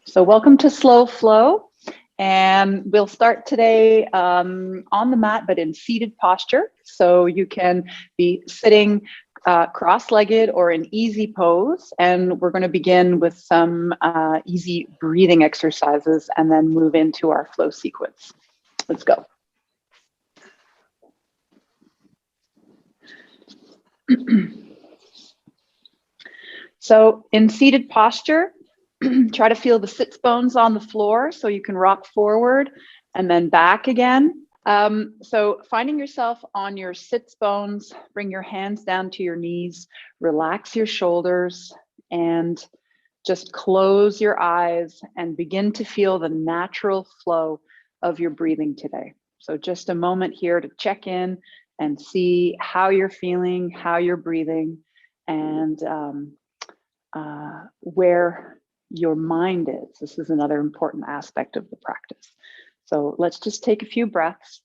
So welcome to Slow Flow, and we'll start today on the mat, but in seated posture. So you can be sitting cross-legged or in easy pose, and we're going to begin with some easy breathing exercises and then move into our flow sequence. Let's go. So in seated posture, try to feel the sits bones on the floor so you can rock forward and then back again. So finding yourself on your sits bones, bring your hands down to your knees, relax your shoulders, and just close your eyes and begin to feel the natural flow of your breathing today. So just a moment here to check in and see how you're feeling, how you're breathing, and where your mind is. This is another important aspect of the practice. So let's just take a few breaths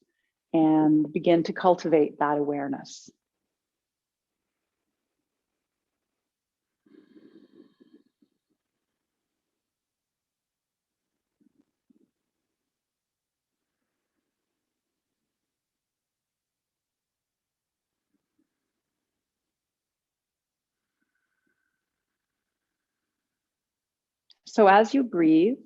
and begin to cultivate that awareness. So as you breathe,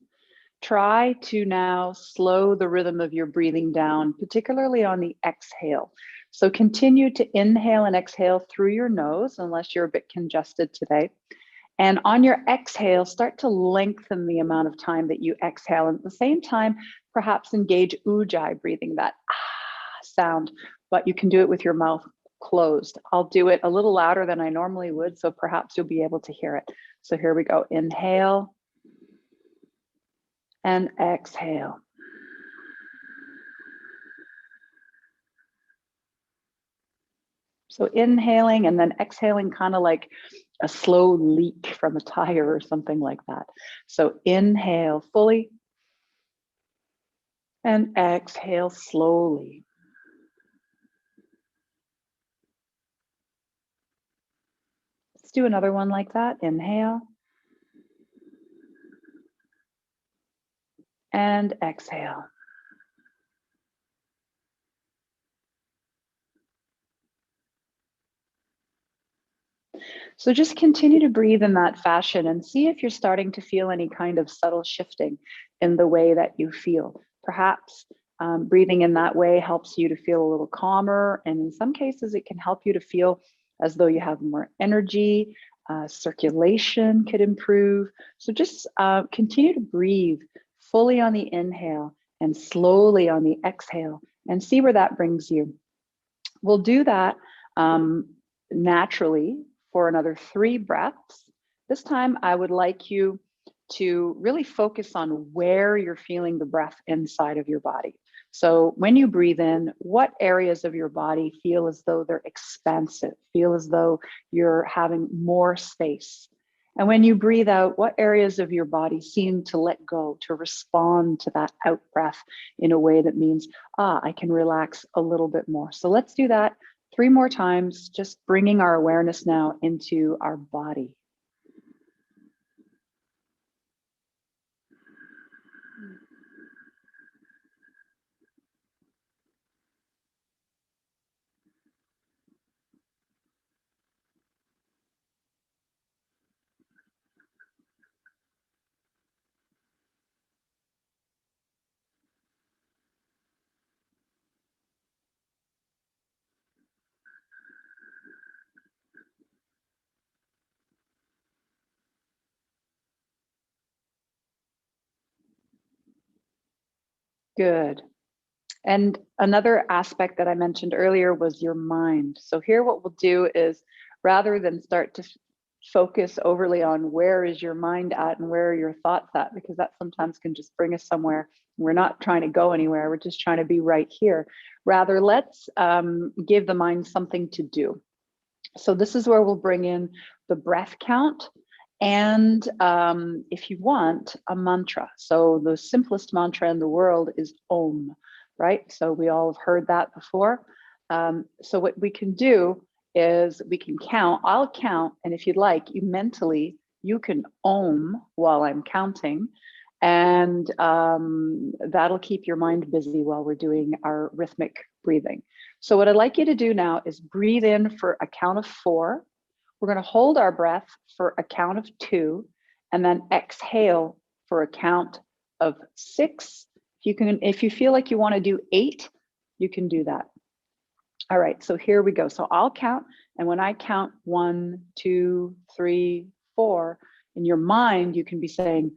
try to now slow the rhythm of your breathing down, particularly on the exhale. So continue to inhale and exhale through your nose, unless you're a bit congested today. And on your exhale, start to lengthen the amount of time that you exhale. And at the same time, perhaps engage ujjayi breathing, that sound, but you can do it with your mouth closed. I'll do it a little louder than I normally would, so perhaps you'll be able to hear it. So here we go. Inhale and exhale. So inhaling and then exhaling, kind of like a slow leak from a tire or something like that. So inhale fully and exhale slowly. Let's do another one like that. Inhale and exhale. So just continue to breathe in that fashion and see if you're starting to feel any kind of subtle shifting in the way that you feel. Perhaps breathing in that way helps you to feel a little calmer. And in some cases, it can help you to feel as though you have more energy. Circulation could improve. So just continue to breathe fully on the inhale and slowly on the exhale and see where that brings you. We'll do that naturally for another 3 breaths. This time, I would like you to really focus on where you're feeling the breath inside of your body. So when you breathe in, what areas of your body feel as though they're expansive, feel as though you're having more space? And when you breathe out, what areas of your body seem to let go, to respond to that out breath in a way that means, I can relax a little bit more. So let's do that 3 more times, just bringing our awareness now into our body. Good. And another aspect that I mentioned earlier was your mind. So here what we'll do is, rather than start to focus overly on where is your mind at and where are your thoughts at, because that sometimes can just bring us somewhere. We're not trying to go anywhere. We're just trying to be right here. Rather, let's give the mind something to do. So this is where we'll bring in the breath count and if you want, a mantra. So the simplest mantra in the world is Om, right? So we all have heard that before. So what we can do is we can count. I'll count, and if you'd like, you can om while I'm counting, and that'll keep your mind busy while we're doing our rhythmic breathing. So what I'd like you to do now is breathe in for a count of 4. We're going to hold our breath for a count of 2, and then exhale for a count of 6. If you feel like you want to do 8, you can do that. All right, so here we go. So I'll count, and when I count 1, 2, 3, 4, in your mind, you can be saying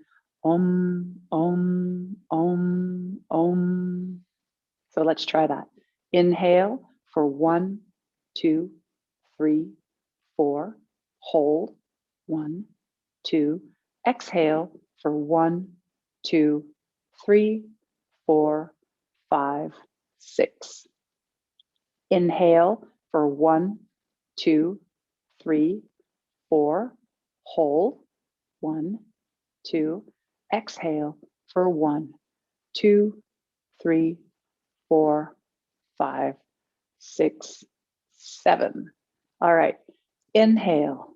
om, om, om, om. So let's try that. Inhale for 1, 2, 3, 4. Hold 1, 2. Exhale for 1, 2, 3, 4, 5, 6. Inhale for 1, 2, 3, 4. Hold 1, 2. Exhale for 1, 2, 3, 4, 5, 6, 7. All right. Inhale.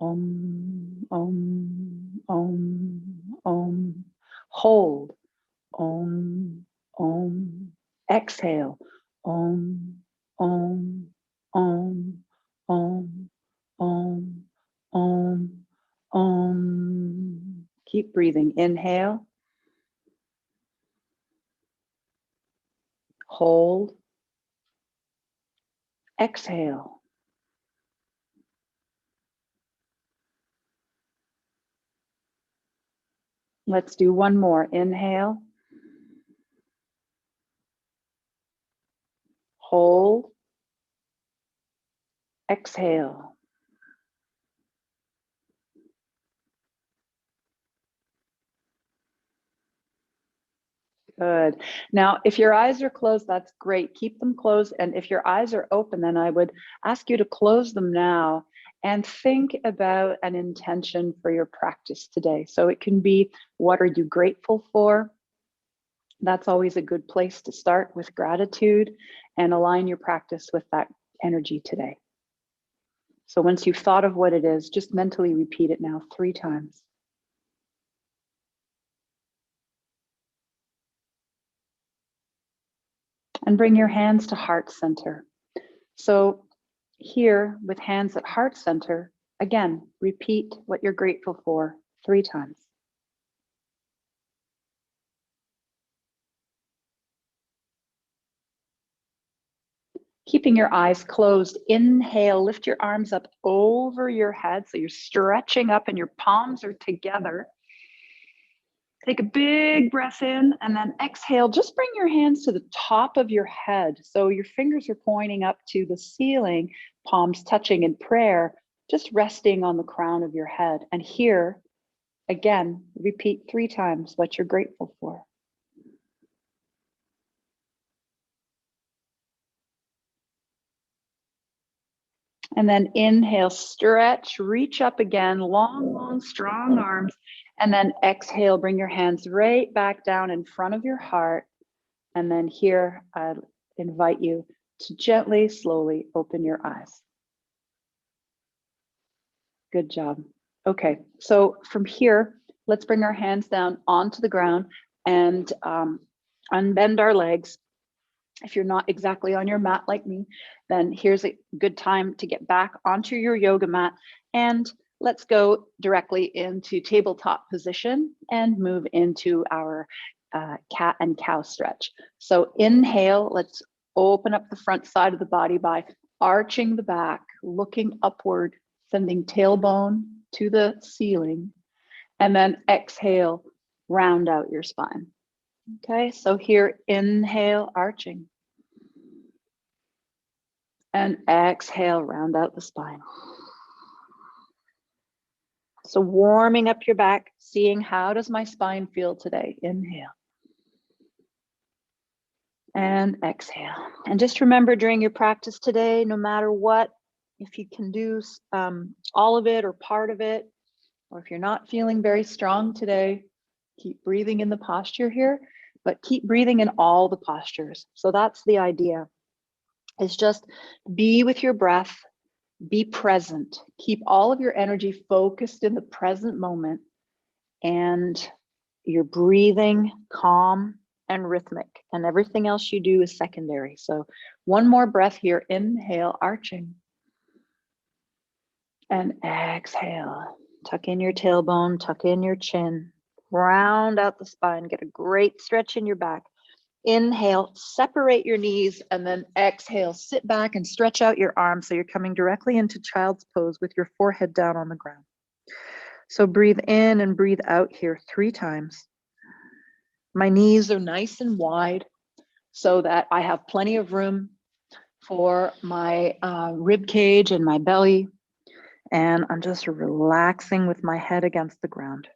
Om, om, om, om. Hold. Om, om. Exhale. Om, om, om, om, om, om, om. Keep breathing. Inhale. Hold. Exhale. Let's do one more. Inhale. Hold. Exhale. Good. Now, if your eyes are closed, that's great. Keep them closed. And if your eyes are open, then I would ask you to close them now and think about an intention for your practice today. So it can be, what are you grateful for? That's always a good place to start, with gratitude, and align your practice with that energy today. So once you've thought of what it is, just mentally repeat it now 3 times. And bring your hands to heart center. So here, with hands at heart center, again, repeat what you're grateful for 3 times. Keeping your eyes closed, inhale, lift your arms up over your head. So you're stretching up and your palms are together. Take a big breath in, and then exhale. Just bring your hands to the top of your head. So your fingers are pointing up to the ceiling, palms touching in prayer, just resting on the crown of your head. And here, again, repeat 3 times what you're grateful for. And then inhale, stretch, reach up again, long, long, strong arms. And then exhale, bring your hands right back down in front of your heart. And then here, I invite you to gently, slowly open your eyes. Good job. Okay, so from here, let's bring our hands down onto the ground and unbend our legs. If you're not exactly on your mat like me, then here's a good time to get back onto your yoga mat, and let's go directly into tabletop position and move into our cat and cow stretch. So inhale, let's open up the front side of the body by arching the back, looking upward, sending tailbone to the ceiling, and then exhale, round out your spine. Okay, so here, inhale, arching. And exhale, round out the spine. So warming up your back, seeing how does my spine feel today? Inhale. And exhale. And just remember, during your practice today, no matter what, if you can do all of it or part of it, or if you're not feeling very strong today, keep breathing in the posture here, but keep breathing in all the postures. So that's the idea, is just be with your breath, Be present. Keep all of your energy focused in the present moment, and you're breathing calm and rhythmic, and everything else you do is secondary. So one more breath here. Inhale, arching, and exhale. Tuck in your tailbone, tuck in your chin, round out the spine, get a great stretch in your back. Inhale, separate your knees, and then exhale, sit back and stretch out your arms so you're coming directly into child's pose with your forehead down on the ground. So breathe in and breathe out here 3 times. My knees are nice and wide so that I have plenty of room for my rib cage and my belly. And I'm just relaxing with my head against the ground.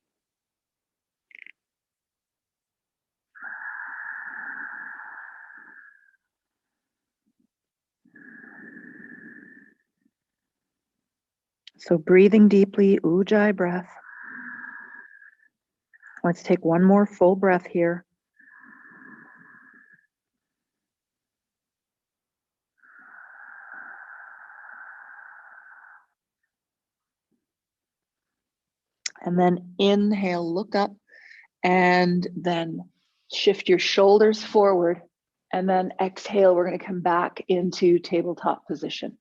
So breathing deeply, Ujjayi breath. Let's take one more full breath here. And then inhale, look up, and then shift your shoulders forward. And then exhale, we're going to come back into tabletop position.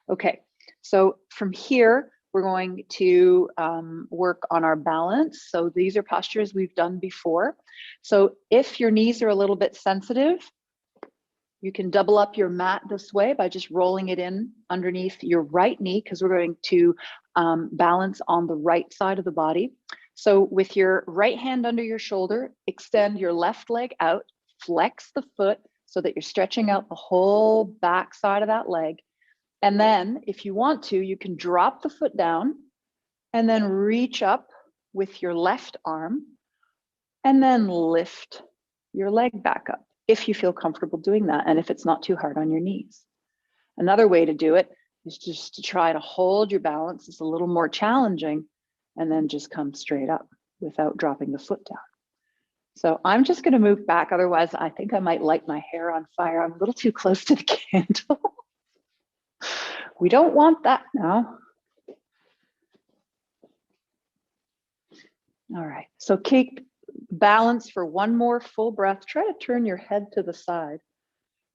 Okay, so from here, we're going to work on our balance. So these are postures we've done before. So if your knees are a little bit sensitive, you can double up your mat this way by just rolling it in underneath your right knee, because we're going to balance on the right side of the body. So with your right hand under your shoulder, extend your left leg out, flex the foot so that you're stretching out the whole back side of that leg. And then if you want to, you can drop the foot down and then reach up with your left arm and then lift your leg back up if you feel comfortable doing that and if it's not too hard on your knees. Another way to do it is just to try to hold your balance. It's a little more challenging, and then just come straight up without dropping the foot down. So I'm just going to move back. Otherwise, I think I might light my hair on fire. I'm a little too close to the candle. We don't want that now. All right, so keep balance for one more full breath. Try to turn your head to the side.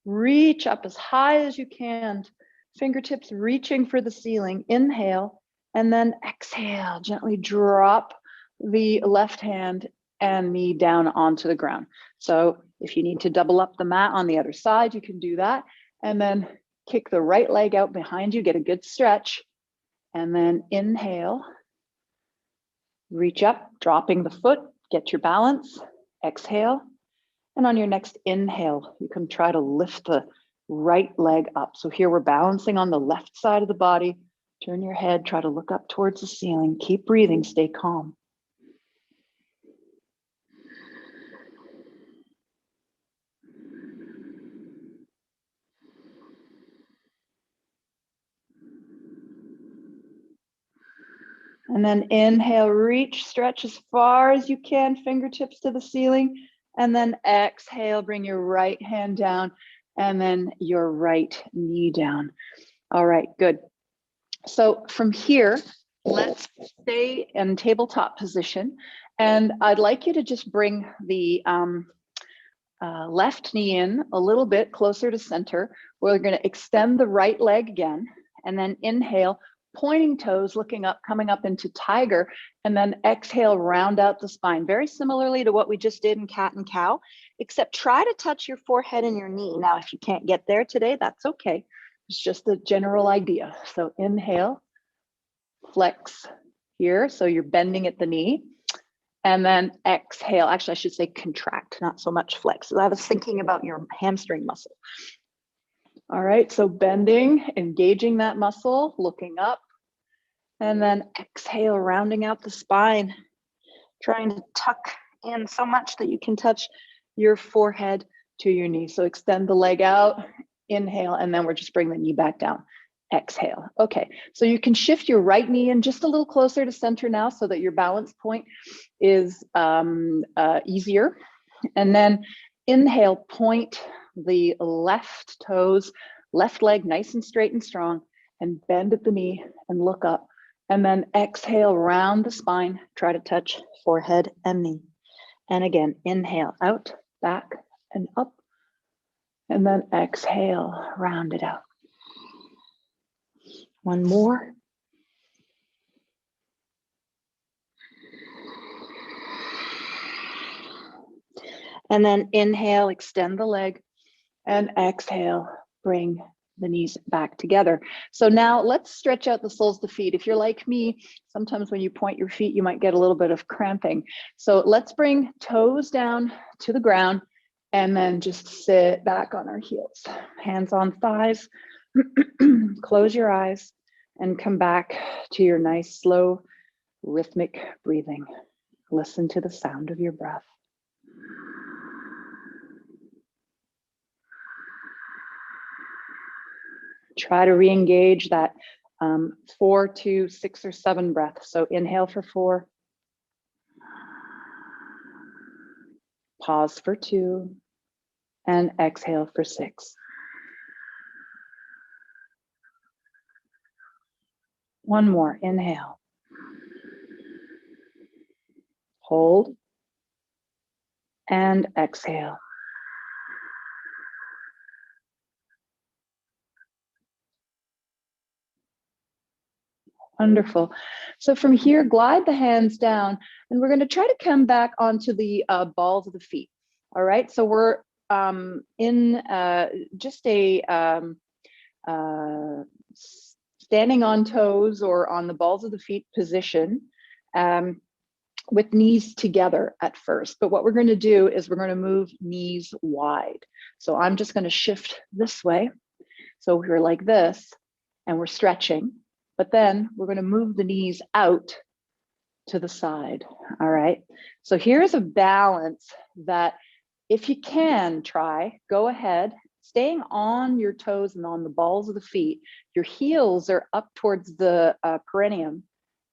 Reach up as high as you can, fingertips reaching for the ceiling. Inhale, and then exhale. Gently drop the left hand and knee down onto the ground. So if you need to double up the mat on the other side, you can do that. And then kick the right leg out behind you, get a good stretch. And then inhale, reach up, dropping the foot, get your balance, exhale. And on your next inhale, you can try to lift the right leg up. So here we're balancing on the left side of the body. Turn your head, try to look up towards the ceiling. Keep breathing, stay calm. And then inhale, reach, stretch as far as you can, fingertips to the ceiling. And then exhale, bring your right hand down and then your right knee down. All right, good. So from here, let's stay in tabletop position. And I'd like you to just bring the left knee in a little bit closer to center. We're going to extend the right leg again, and then inhale, pointing toes, looking up, coming up into tiger, and then exhale, round out the spine. Very similarly to what we just did in cat and cow, except try to touch your forehead and your knee. Now, if you can't get there today, that's okay. It's just the general idea. So inhale, flex here. So you're bending at the knee. And then exhale. Actually, I should say contract, not so much flex. I was thinking about your hamstring muscle. All right, so bending, engaging that muscle, looking up. And then exhale, rounding out the spine. Trying to tuck in so much that you can touch your forehead to your knee. So extend the leg out, inhale, and then we're just bringing the knee back down. Exhale. Okay, so you can shift your right knee in just a little closer to center now so that your balance point is easier. And then inhale, point the left toes, left leg nice and straight and strong. and bend at the knee and look up. And then exhale, round the spine, try to touch forehead and knee. And again, inhale, out, back, and up. And then exhale, round it out. One more. And then inhale, extend the leg, and exhale, bring the knees back together. So now let's stretch out the soles of the feet. If you're like me, sometimes when you point your feet, you might get a little bit of cramping. So let's bring toes down to the ground and then just sit back on our heels. Hands on thighs, close your eyes and come back to your nice, slow, rhythmic breathing. Listen to the sound of your breath. Try to re-engage that 4 to 6 or 7 breaths. So inhale for 4, pause for 2, and exhale for 6. One more, inhale. Hold, and exhale. Wonderful. So from here, glide the hands down, and we're going to try to come back onto the balls of the feet. All right, so we're in just a standing on toes or on the balls of the feet position with knees together at first. But what we're going to do is we're going to move knees wide. So I'm just going to shift this way. So we're like this, and we're stretching. But then we're going to move the knees out to the side. All right. So here's a balance that if you can try, go ahead, staying on your toes and on the balls of the feet. Your heels are up towards the perineum,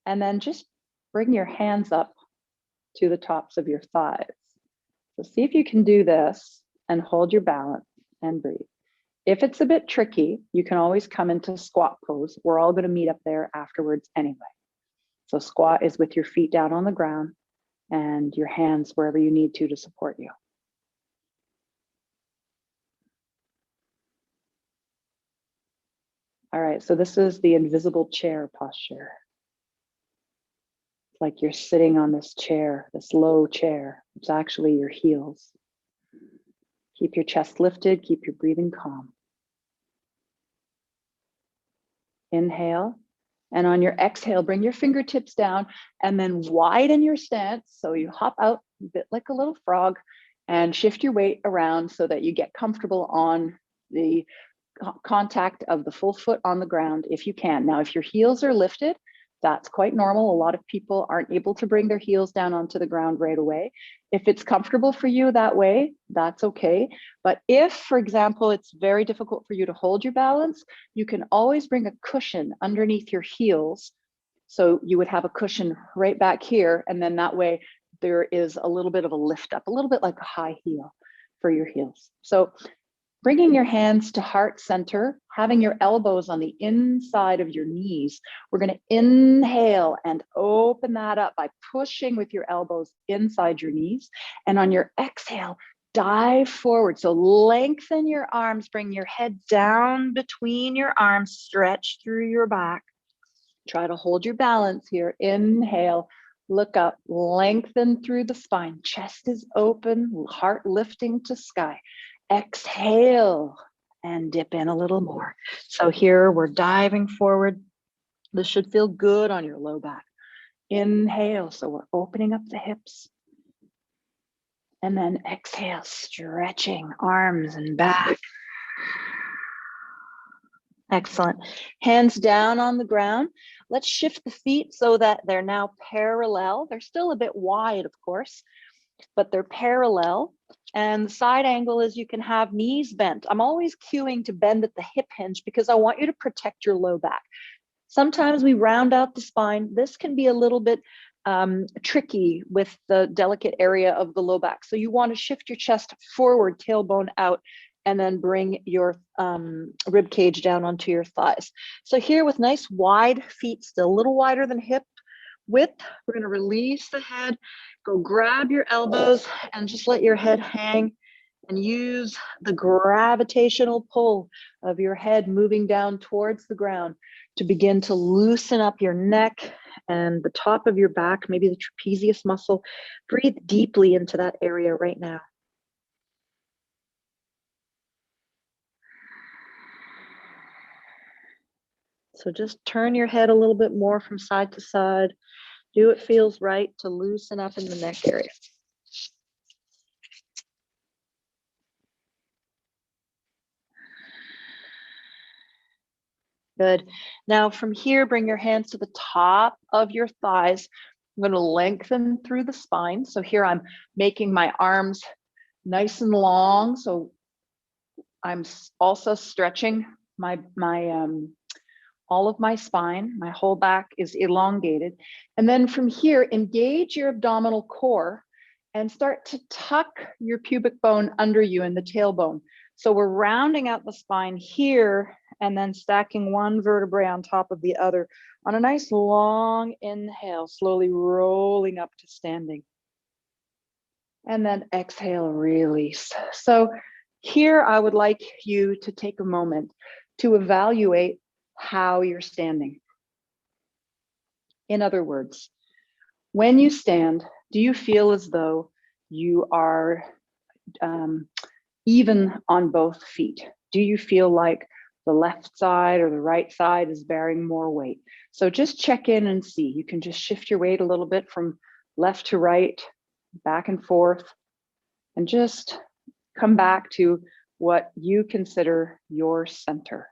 and then just bring your hands up to the tops of your thighs. So see if you can do this and hold your balance and breathe. If it's a bit tricky, you can always come into squat pose. We're all going to meet up there afterwards anyway. So squat is with your feet down on the ground and your hands wherever you need to support you. All right, so this is the invisible chair posture. It's like you're sitting on this chair, this low chair. It's actually your heels. Keep your chest lifted, keep your breathing calm. Inhale, and on your exhale, bring your fingertips down and then widen your stance. So you hop out a bit like a little frog and shift your weight around so that you get comfortable on the contact of the full foot on the ground if you can. Now, if your heels are lifted, that's quite normal. A lot of people aren't able to bring their heels down onto the ground right away. If it's comfortable for you that way, that's okay. But if, for example, it's very difficult for you to hold your balance, you can always bring a cushion underneath your heels. So you would have a cushion right back here. And then that way there is a little bit of a lift up, a little bit like a high heel for your heels. So bringing your hands to heart center, having your elbows on the inside of your knees. We're going to inhale and open that up by pushing with your elbows inside your knees. And on your exhale, dive forward. So lengthen your arms, bring your head down between your arms, stretch through your back. Try to hold your balance here. Inhale, look up, lengthen through the spine. Chest is open, heart lifting to sky. Exhale and dip in a little more. So here we're diving forward. This should feel good on your low back. Inhale, so we're opening up the hips. And then exhale, stretching arms and back. Excellent. Hands down on the ground. Let's shift the feet so that they're now parallel. They're still a bit wide, of course, but they're parallel. And the side angle is you can have knees bent. I'm always cueing to bend at the hip hinge because I want you to protect your low back. Sometimes we round out the spine. This can be a little bit tricky with the delicate area of the low back. So you want to shift your chest forward, tailbone out, and then bring your rib cage down onto your thighs. So here with nice wide feet, still a little wider than hip width, we're going to release the head, go grab your elbows and just let your head hang and use the gravitational pull of your head moving down towards the ground to begin to loosen up your neck and the top of your back, maybe the trapezius muscle. Breathe deeply into that area right now. So just turn your head a little bit more from side to side. Do what feels right to loosen up in the neck area. Good. Now from here, bring your hands to the top of your thighs. I'm going to lengthen through the spine. So here I'm making my arms nice and long. So I'm also stretching all of my spine. My whole back is elongated. And then from here, engage your abdominal core and start to tuck your pubic bone under you in the tailbone. So we're rounding out the spine here and then stacking one vertebrae on top of the other on a nice long inhale, slowly rolling up to standing. And then exhale, release. So here I would like you to take a moment to evaluate how you're standing. In other words, when you stand, do you feel as though you are even on both feet? Do you feel like the left side or the right side is bearing more weight? So just check in and see. You can just shift your weight a little bit from left to right, back and forth, and just come back to what you consider your center.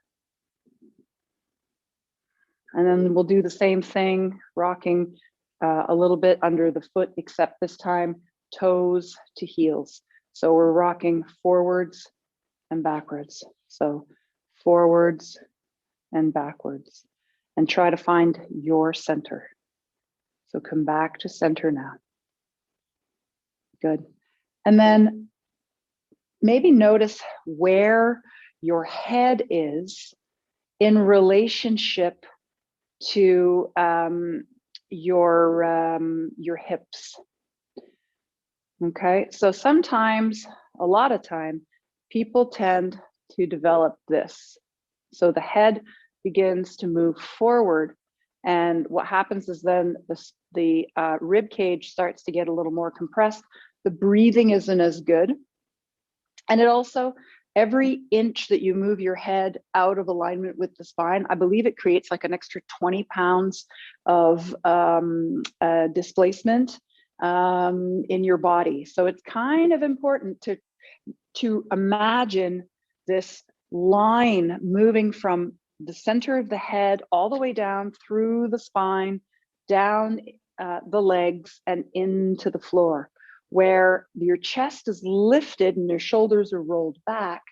And then we'll do the same thing, rocking a little bit under the foot, except this time toes to heels. So we're rocking forwards and backwards. So forwards and backwards, and try to find your center. So come back to center now. Good. And then maybe notice where your head is in relationship to your hips. Okay, so sometimes, a lot of time, people tend to develop this. So the head begins to move forward, and what happens is then the rib cage starts to get a little more compressed. The breathing isn't as good, and it also, every inch that you move your head out of alignment with the spine, I believe it creates like an extra 20 pounds of displacement in your body. So it's kind of important to imagine this line moving from the center of the head all the way down through the spine, down the legs and into the floor, where your chest is lifted and your shoulders are rolled back.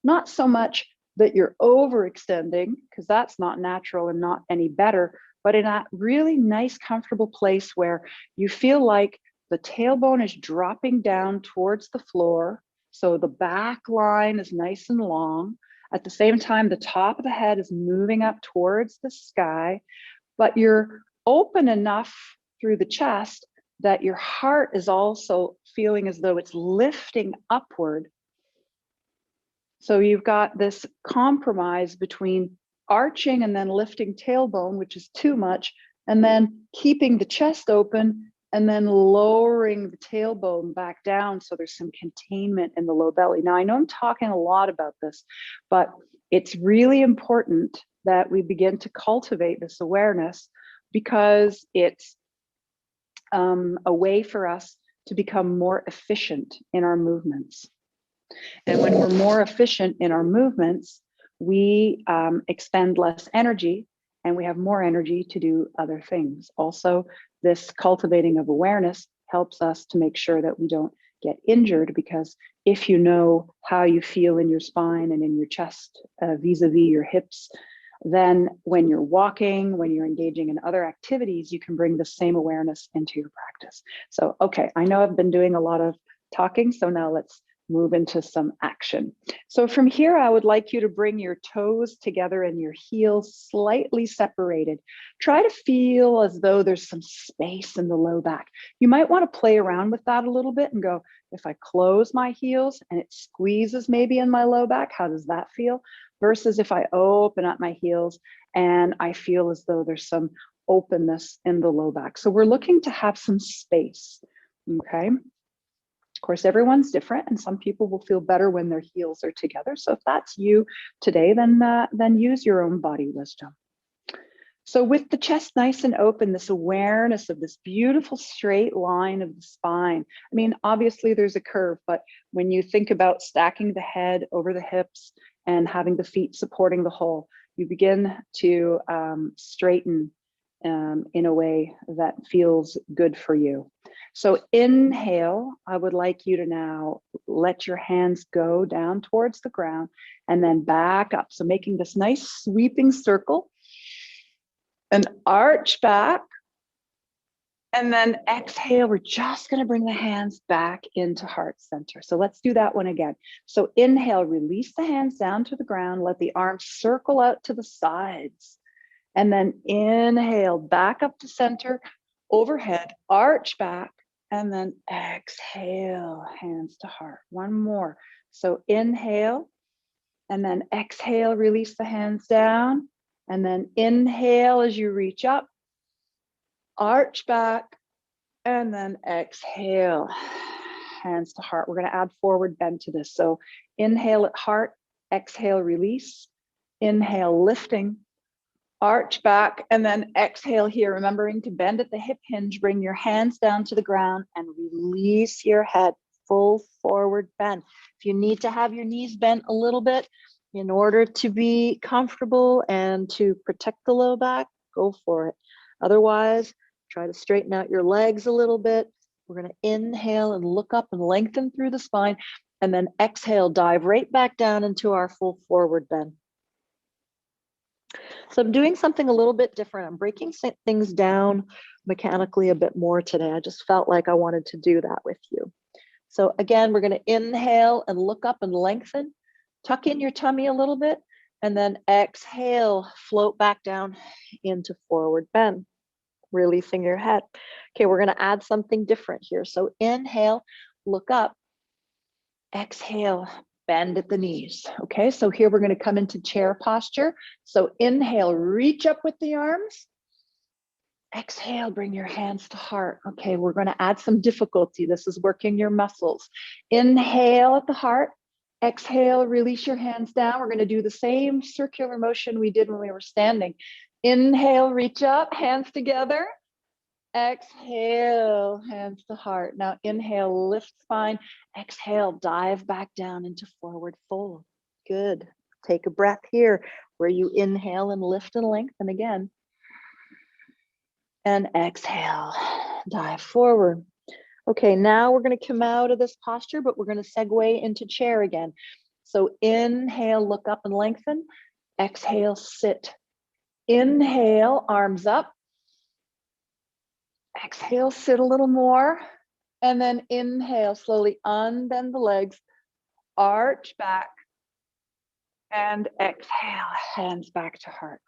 Not so much that you're overextending, because that's not natural and not any better, but in a really nice, comfortable place where you feel like the tailbone is dropping down towards the floor. So the back line is nice and long. At the same time, the top of the head is moving up towards the sky, but you're open enough through the chest that your heart is also feeling as though it's lifting upward. So you've got this compromise between arching and then lifting tailbone, which is too much, and then keeping the chest open and then lowering the tailbone back down so there's some containment in the low belly. Now, I know I'm talking a lot about this, but it's really important that we begin to cultivate this awareness, because it's a way for us to become more efficient in our movements. And when we're more efficient in our movements, we expend less energy and we have more energy to do other things. Also, this cultivating of awareness helps us to make sure that we don't get injured, because if you know how you feel in your spine and in your chest vis-a-vis your hips, then when you're walking, when you're engaging in other activities, you can bring the same awareness into your practice. So, okay, I know I've been doing a lot of talking, so now let's move into some action. So from here, I would like you to bring your toes together and your heels slightly separated. Try to feel as though there's some space in the low back. You might want to play around with that a little bit and go, if I close my heels and it squeezes maybe in my low back, how does that feel? Versus if I open up my heels and I feel as though there's some openness in the low back. So we're looking to have some space, okay? Of course, everyone's different, and some people will feel better when their heels are together. So if that's you today, then use your own body wisdom. So with the chest nice and open, this awareness of this beautiful straight line of the spine. I mean, obviously there's a curve, but when you think about stacking the head over the hips and having the feet supporting the whole, you begin to straighten in a way that feels good for you. So inhale, I would like you to now let your hands go down towards the ground and then back up. So making this nice sweeping circle and arch back. And then exhale, we're just gonna bring the hands back into heart center. So let's do that one again. So inhale, release the hands down to the ground, let the arms circle out to the sides. And then inhale, back up to center, overhead, arch back, and then exhale, hands to heart. One more. So inhale, and then exhale, release the hands down, and then inhale as you reach up, arch back, and then exhale, hands to heart. We're gonna add forward bend to this. So inhale at heart, exhale, release, inhale, lifting, arch back, and then exhale here, remembering to bend at the hip hinge, bring your hands down to the ground and release your head, full forward bend. If you need to have your knees bent a little bit in order to be comfortable and to protect the low back, go for it. Otherwise, try to straighten out your legs a little bit. We're gonna inhale and look up and lengthen through the spine, and then exhale, dive right back down into our full forward bend. So I'm doing something a little bit different. I'm breaking things down mechanically a bit more today. I just felt like I wanted to do that with you. So again, we're going to inhale and look up and lengthen, tuck in your tummy a little bit, and then exhale, float back down into forward bend, releasing your head. Okay, we're going to add something different here. So inhale, look up, exhale, bend at the knees. Okay, so here we're going to come into chair posture. So inhale, reach up with the arms. Exhale, bring your hands to heart. Okay, we're going to add some difficulty. This is working your muscles. Inhale at the heart. Exhale, release your hands down. We're going to do the same circular motion we did when we were standing. Inhale, reach up, hands together. Exhale, hands to heart. Now inhale, lift spine. Exhale, dive back down into forward fold. Good. Take a breath here where you inhale and lift and lengthen again. And exhale, dive forward. Okay, now we're going to come out of this posture, but we're going to segue into chair again. So inhale, look up and lengthen. Exhale, sit. Inhale, arms up. Exhale, sit a little more, and then inhale, slowly unbend the legs, arch back, and exhale, hands back to heart.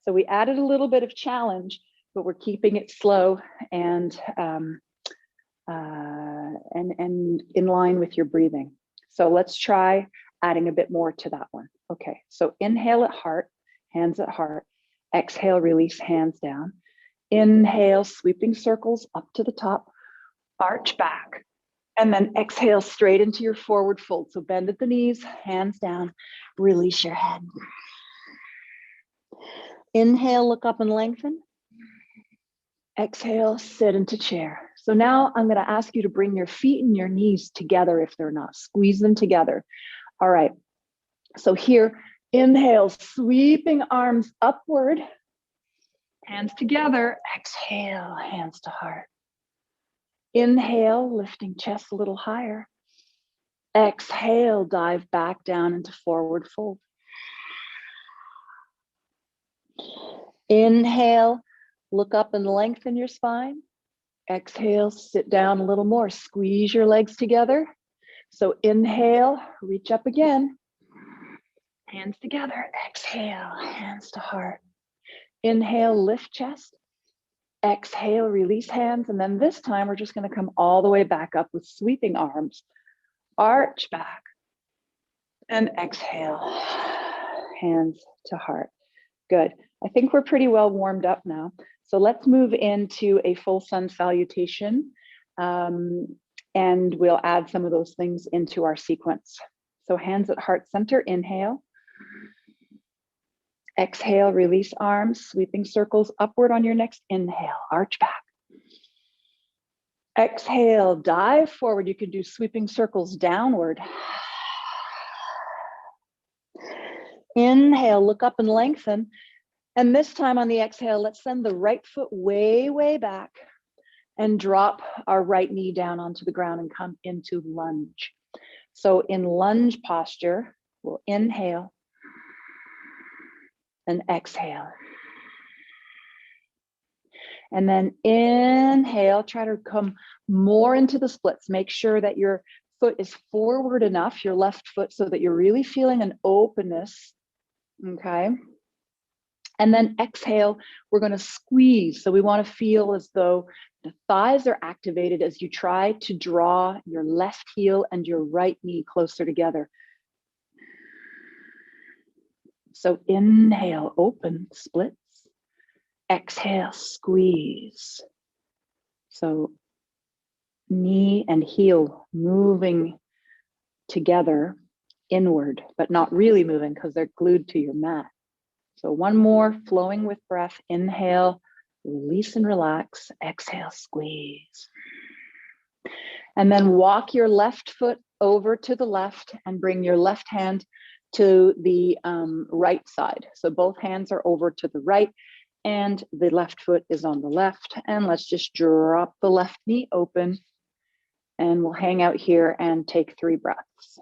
So we added a little bit of challenge, but we're keeping it slow and in line with your breathing. So let's try adding a bit more to that one. Okay, so inhale at heart, hands at heart. Exhale, release, hands down. Inhale, sweeping circles up to the top, arch back, and then exhale straight into your forward fold. So bend at the knees, hands down, release your head. Inhale, look up and lengthen. Exhale, sit into chair. So now I'm going to ask you to bring your feet and your knees together if they're not. Squeeze them together. All right. So here, inhale, sweeping arms upward. Hands together, exhale, hands to heart. Inhale, lifting chest a little higher. Exhale, dive back down into forward fold. Inhale, look up and lengthen your spine. Exhale, sit down a little more. Squeeze your legs together. So inhale, reach up again. Hands together. Exhale, hands to heart. Inhale, lift chest. Exhale, release hands. And then this time we're just going to come all the way back up with sweeping arms. Arch back. And exhale, hands to heart. Good. I think we're pretty well warmed up now. So let's move into a full sun salutation. And we'll add some of those things into our sequence. So hands at heart center, inhale. Exhale, release arms, sweeping circles upward on your next inhale, arch back. Exhale, dive forward. You can do sweeping circles downward. Inhale, look up and lengthen. And this time on the exhale, let's send the right foot way, way back and drop our right knee down onto the ground and come into lunge. So in lunge posture, we'll inhale and exhale. And then inhale, try to come more into the splits. Make sure that your foot is forward enough, your left foot, so that you're really feeling an openness, okay? And then exhale, we're gonna squeeze. So we wanna feel as though the thighs are activated as you try to draw your left heel and your right knee closer together. So inhale, open, splits. Exhale, squeeze. So knee and heel moving together inward, but not really moving because they're glued to your mat. So one more, flowing with breath. Inhale, release and relax. Exhale, squeeze. And then walk your left foot over to the left and bring your left hand to the right side. So both hands are over to the right and the left foot is on the left. And let's just drop the left knee open and we'll hang out here and take 3 breaths.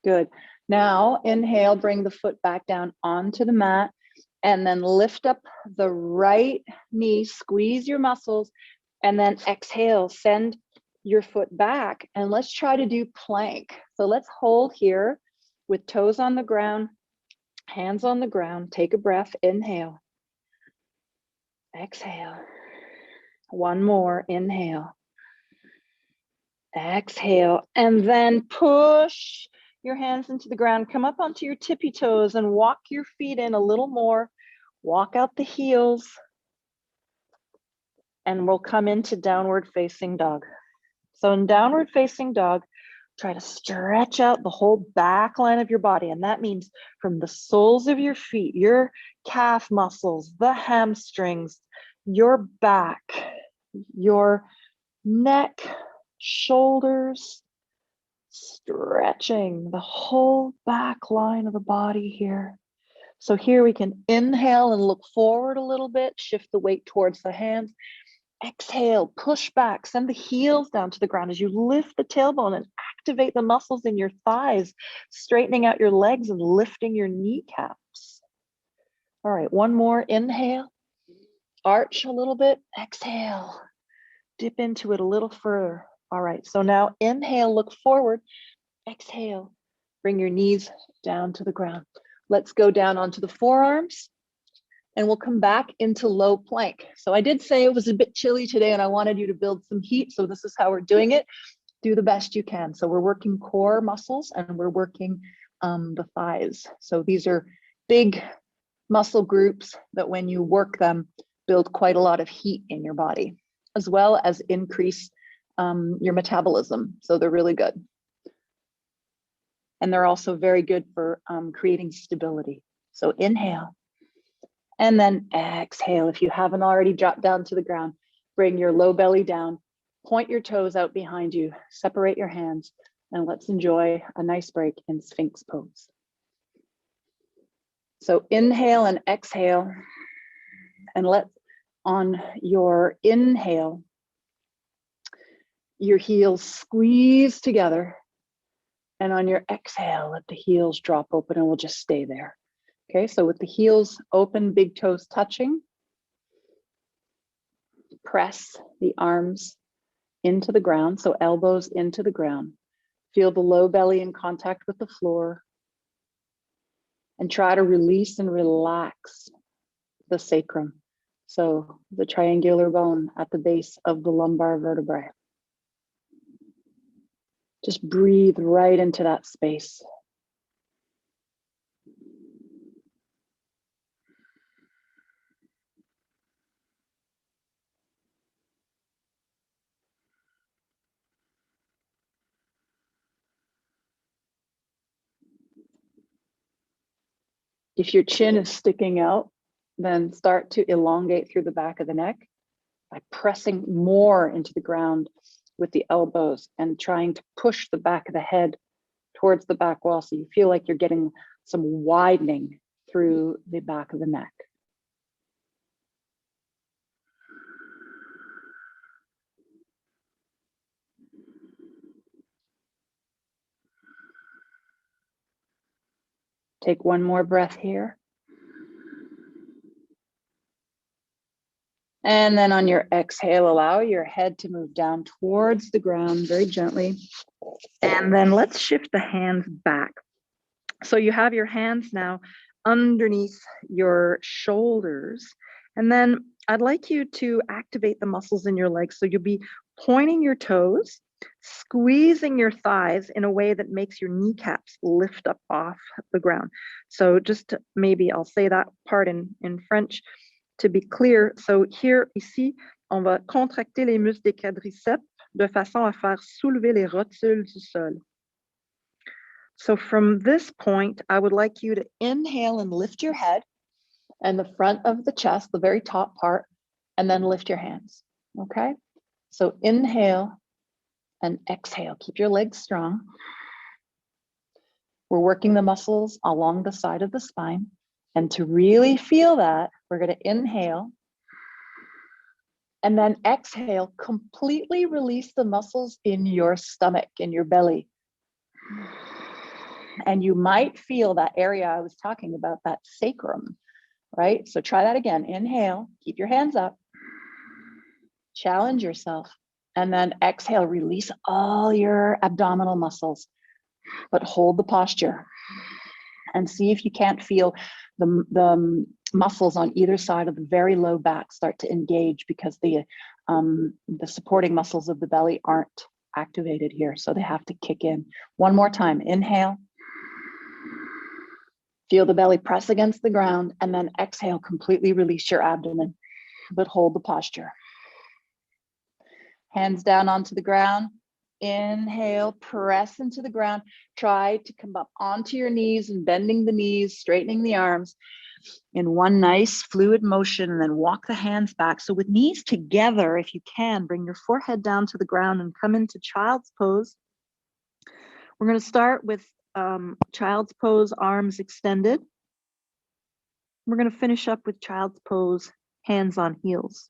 Good. Now inhale, bring the foot back down onto the mat and then lift up the right knee, squeeze your muscles, and then exhale, send your foot back and let's try to do plank. So let's hold here with toes on the ground, hands on the ground. Take a breath, inhale, exhale. One more, inhale, exhale, and then push your hands into the ground. Come up onto your tippy toes and walk your feet in a little more. Walk out the heels. And we'll come into downward facing dog. So in downward facing dog, try to stretch out the whole back line of your body. And that means from the soles of your feet, your calf muscles, the hamstrings, your back, your neck, shoulders, stretching the whole back line of the body here. So here we can inhale and look forward a little bit, shift the weight towards the hands. Exhale, push back, send the heels down to the ground as you lift the tailbone and activate the muscles in your thighs, straightening out your legs and lifting your kneecaps. All right, one more, inhale, arch a little bit, exhale, dip into it a little further. All right, so now inhale, look forward, exhale, bring your knees down to the ground. Let's go down onto the forearms. And we'll come back into low plank. So I did say it was a bit chilly today and I wanted you to build some heat. So this is how we're doing it. Do the best you can. So we're working core muscles and we're working the thighs. So these are big muscle groups that when you work them, build quite a lot of heat in your body, as well as increase your metabolism. So they're really good. And they're also very good for creating stability. So inhale. And then exhale. If you haven't already dropped down to the ground, bring your low belly down, point your toes out behind you, separate your hands, and let's enjoy a nice break in Sphinx pose. So inhale and exhale, and let's, on your inhale, your heels squeeze together. And on your exhale, let the heels drop open and we'll just stay there. Okay, so with the heels open, big toes touching, press the arms into the ground, so elbows into the ground. Feel the low belly in contact with the floor. And try to release and relax the sacrum. So the triangular bone at the base of the lumbar vertebrae. Just breathe right into that space. If your chin is sticking out, then start to elongate through the back of the neck by pressing more into the ground with the elbows and trying to push the back of the head towards the back wall so you feel like you're getting some widening through the back of the neck. Take one more breath here. And then on your exhale, allow your head to move down towards the ground very gently. And then let's shift the hands back. So you have your hands now underneath your shoulders. And then I'd like you to activate the muscles in your legs. So you'll be pointing your toes, squeezing your thighs in a way that makes your kneecaps lift up off the ground. So just maybe I'll say that part in French. To be clear, so here, ici, on va contracter les muscles des quadriceps de façon à faire soulever les rotules du sol. So from this point, I would like you to inhale and lift your head and the front of the chest, the very top part, and then lift your hands, okay? So inhale and exhale. Keep your legs strong. We're working the muscles along the side of the spine. And to really feel that, we're going to inhale and then exhale, completely release the muscles in your stomach, in your belly. And you might feel that area I was talking about, that sacrum, right? So try that again. Inhale, keep your hands up, challenge yourself, and then exhale, release all your abdominal muscles, but hold the posture. And see if you can't feel the muscles on either side of the very low back start to engage because the supporting muscles of the belly aren't activated here. So they have to kick in. One more time. Inhale. Feel the belly press against the ground, and then exhale, completely release your abdomen, but hold the posture. Hands down onto the ground. Inhale, press into the ground. Try to come up onto your knees and bending the knees, straightening the arms in one nice fluid motion, and then walk the hands back. So with knees together, if you can, bring your forehead down to the ground and come into child's pose. We're going to start with child's pose, arms extended. We're going to finish up with child's pose, hands on heels.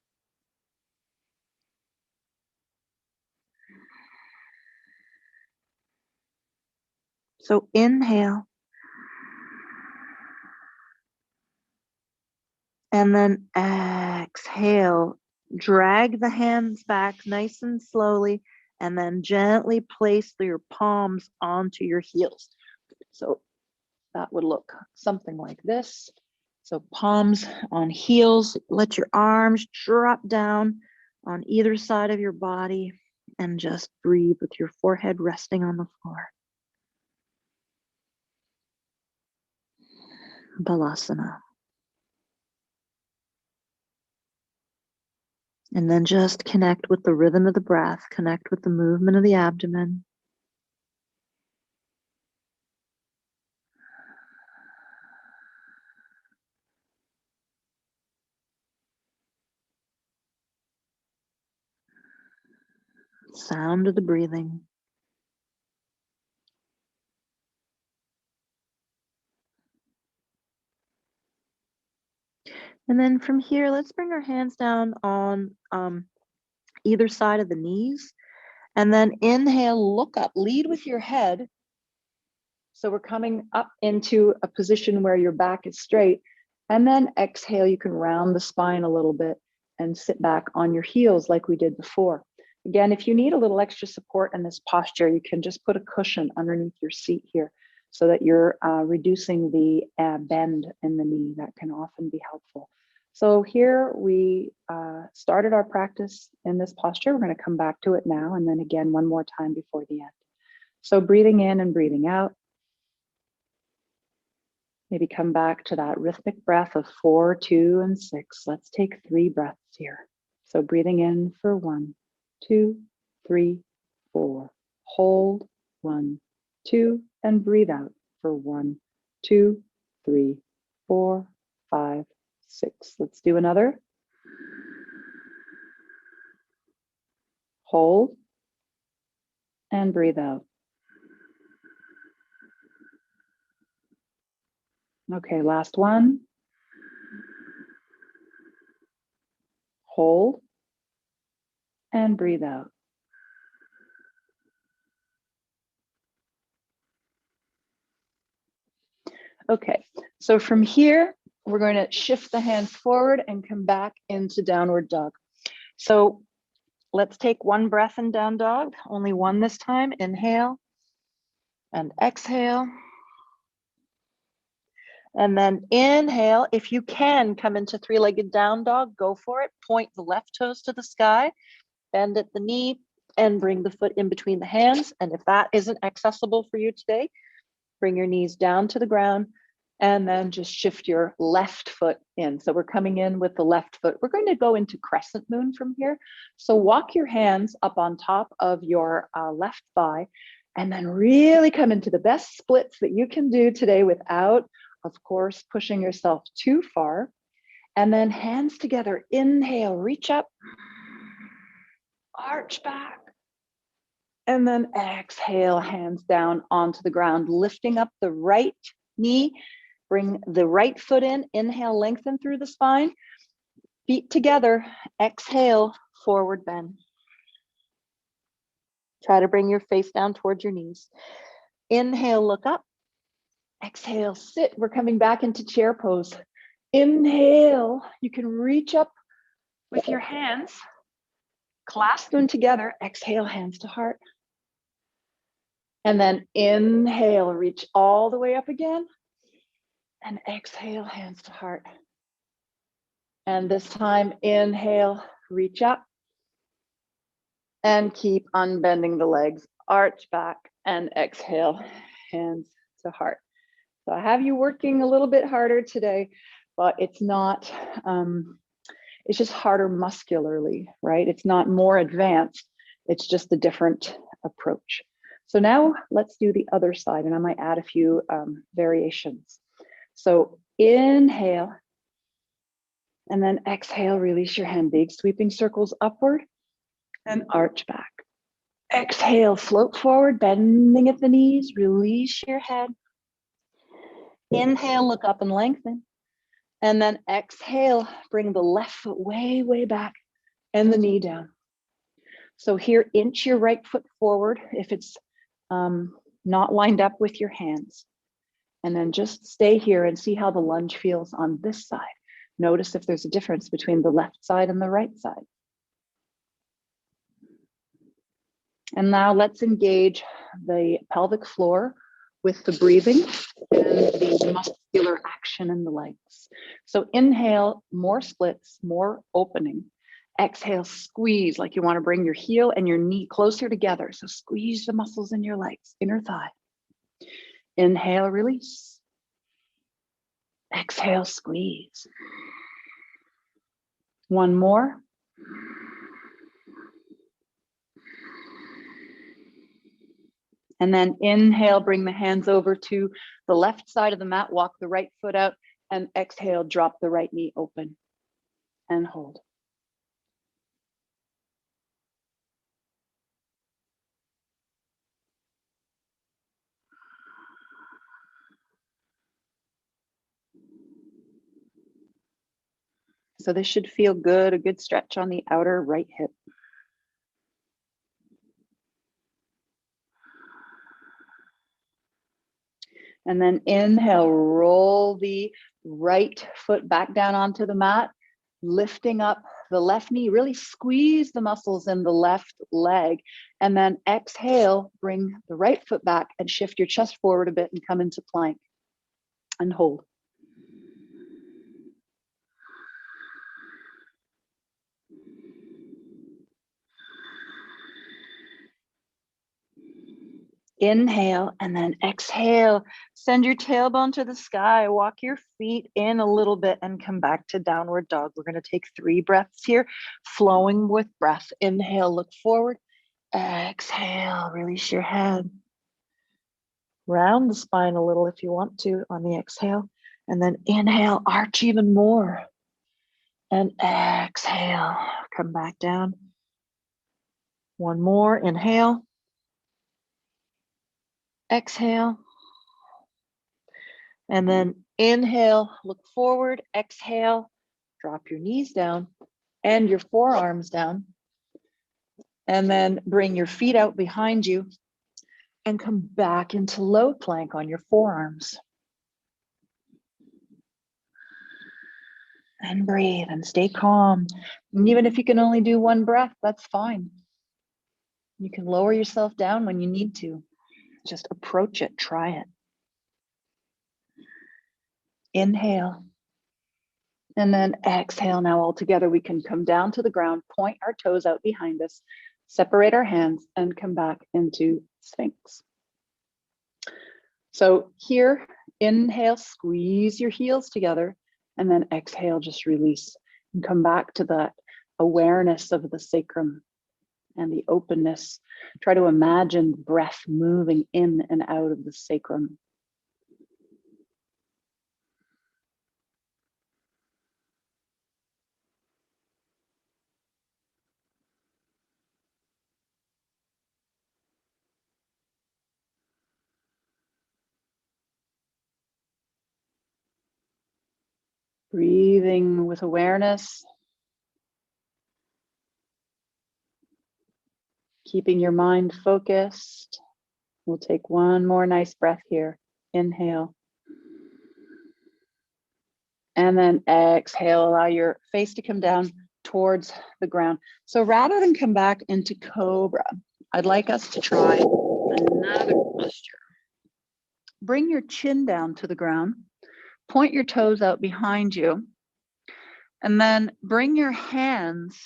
So inhale. And then exhale. Drag the hands back nice and slowly, and then gently place your palms onto your heels. So that would look something like this. So palms on heels, let your arms drop down on either side of your body and just breathe with your forehead resting on the floor. Balasana. And then just connect with the rhythm of the breath, connect with the movement of the abdomen. Sound of the breathing. And then from here, let's bring our hands down on either side of the knees. And then inhale, look up, lead with your head. So we're coming up into a position where your back is straight. And then exhale, you can round the spine a little bit and sit back on your heels like we did before. Again, if you need a little extra support in this posture, you can just put a cushion underneath your seat here so that you're reducing the bend in the knee. That can often be helpful. So here we started our practice in this posture. We're going to come back to it now, and then again one more time before the end. So breathing in and breathing out. Maybe come back to that rhythmic breath of 4, 2, and 6. Let's take 3 breaths here. So breathing in for 1, 2, 3, 4. Hold 1, 2, and breathe out for 1, 2, 3, 4, 5, 6. Let's do another. Hold and breathe out. Okay, last one. Hold and breathe out. Okay, so from here, we're going to shift the hands forward and come back into downward dog. So let's take 1 breath in down dog, only 1 this time. Inhale and exhale. And then inhale, if you can come into 3-legged down dog, go for it. Point the left toes to the sky, bend at the knee, and bring the foot in between the hands. And if that isn't accessible for you today, bring your knees down to the ground and then just shift your left foot in. So we're coming in with the left foot. We're going to go into crescent moon from here. So walk your hands up on top of your left thigh and then really come into the best splits that you can do today without, of course, pushing yourself too far. And then hands together, inhale, reach up, arch back. And then exhale, hands down onto the ground, lifting up the right knee. Bring the right foot in, inhale, lengthen through the spine. Feet together, exhale, forward bend. Try to bring your face down towards your knees. Inhale, look up. Exhale, sit. We're coming back into chair pose. Inhale, you can reach up with your hands, clasp them together. Exhale, hands to heart. And then inhale, reach all the way up again. And exhale, hands to heart. And this time, inhale, reach up. And keep unbending the legs, arch back, and exhale, hands to heart. So I have you working a little bit harder today, but it's not, it's just harder muscularly, right? It's not more advanced, it's just a different approach. So now let's do the other side, and I might add a few variations. So inhale, and then exhale, release your hand, big sweeping circles upward and arch back. Exhale, float forward, bending at the knees, release your head. Inhale, look up and lengthen. And then exhale, bring the left foot way, way back and the knee down. So here, inch your right foot forward if it's not lined up with your hands. And then just stay here and see how the lunge feels on this side. Notice if there's a difference between the left side and the right side. And now let's engage the pelvic floor with the breathing and the muscular action in the legs. So inhale, more splits, more opening. Exhale, squeeze like you want to bring your heel and your knee closer together. So squeeze the muscles in your legs, inner thigh. Inhale, release. Exhale, squeeze. One more. And then inhale, bring the hands over to the left side of the mat, walk the right foot out, and exhale, drop the right knee open and hold. So this should feel good, a good stretch on the outer right hip. And then inhale, roll the right foot back down onto the mat, lifting up the left knee, really squeeze the muscles in the left leg. And then exhale, bring the right foot back and shift your chest forward a bit and come into plank and hold. Inhale and then exhale. Send your tailbone to the sky. Walk your feet in a little bit and come back to downward dog. We're going to take 3 breaths here, flowing with breath. Inhale, look forward. Exhale, release your head. Round the spine a little if you want to on the exhale. And then inhale, arch even more. And exhale, come back down. One more, inhale. Exhale. And then inhale, look forward, exhale, drop your knees down and your forearms down. And then bring your feet out behind you and come back into low plank on your forearms. And breathe and stay calm. And even if you can only do 1 breath, that's fine. You can lower yourself down when you need to. Just approach it, try it. Inhale. And then exhale. Now all together we can come down to the ground, point our toes out behind us, separate our hands and come back into Sphinx. So here, inhale, squeeze your heels together, and then exhale, just release and come back to that awareness of the sacrum and the openness. Try to imagine breath moving in and out of the sacrum. Breathing with awareness. Keeping your mind focused. We'll take 1 more nice breath here. Inhale. And then exhale, allow your face to come down towards the ground. So rather than come back into cobra, I'd like us to try another posture. Bring your chin down to the ground, point your toes out behind you, and then bring your hands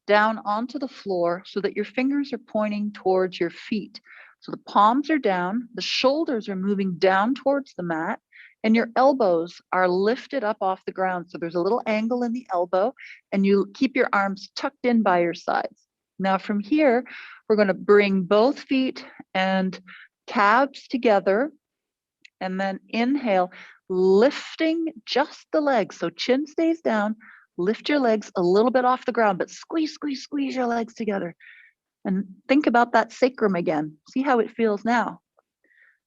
down onto the floor so that your fingers are pointing towards your feet. So the palms are down, the shoulders are moving down towards the mat, and your elbows are lifted up off the ground. So there's a little angle in the elbow, and you keep your arms tucked in by your sides. Now from here, we're going to bring both feet and calves together, and then inhale, lifting just the legs. So chin stays down, lift your legs a little bit off the ground, but squeeze, squeeze, squeeze your legs together. And think about that sacrum again. See how it feels now.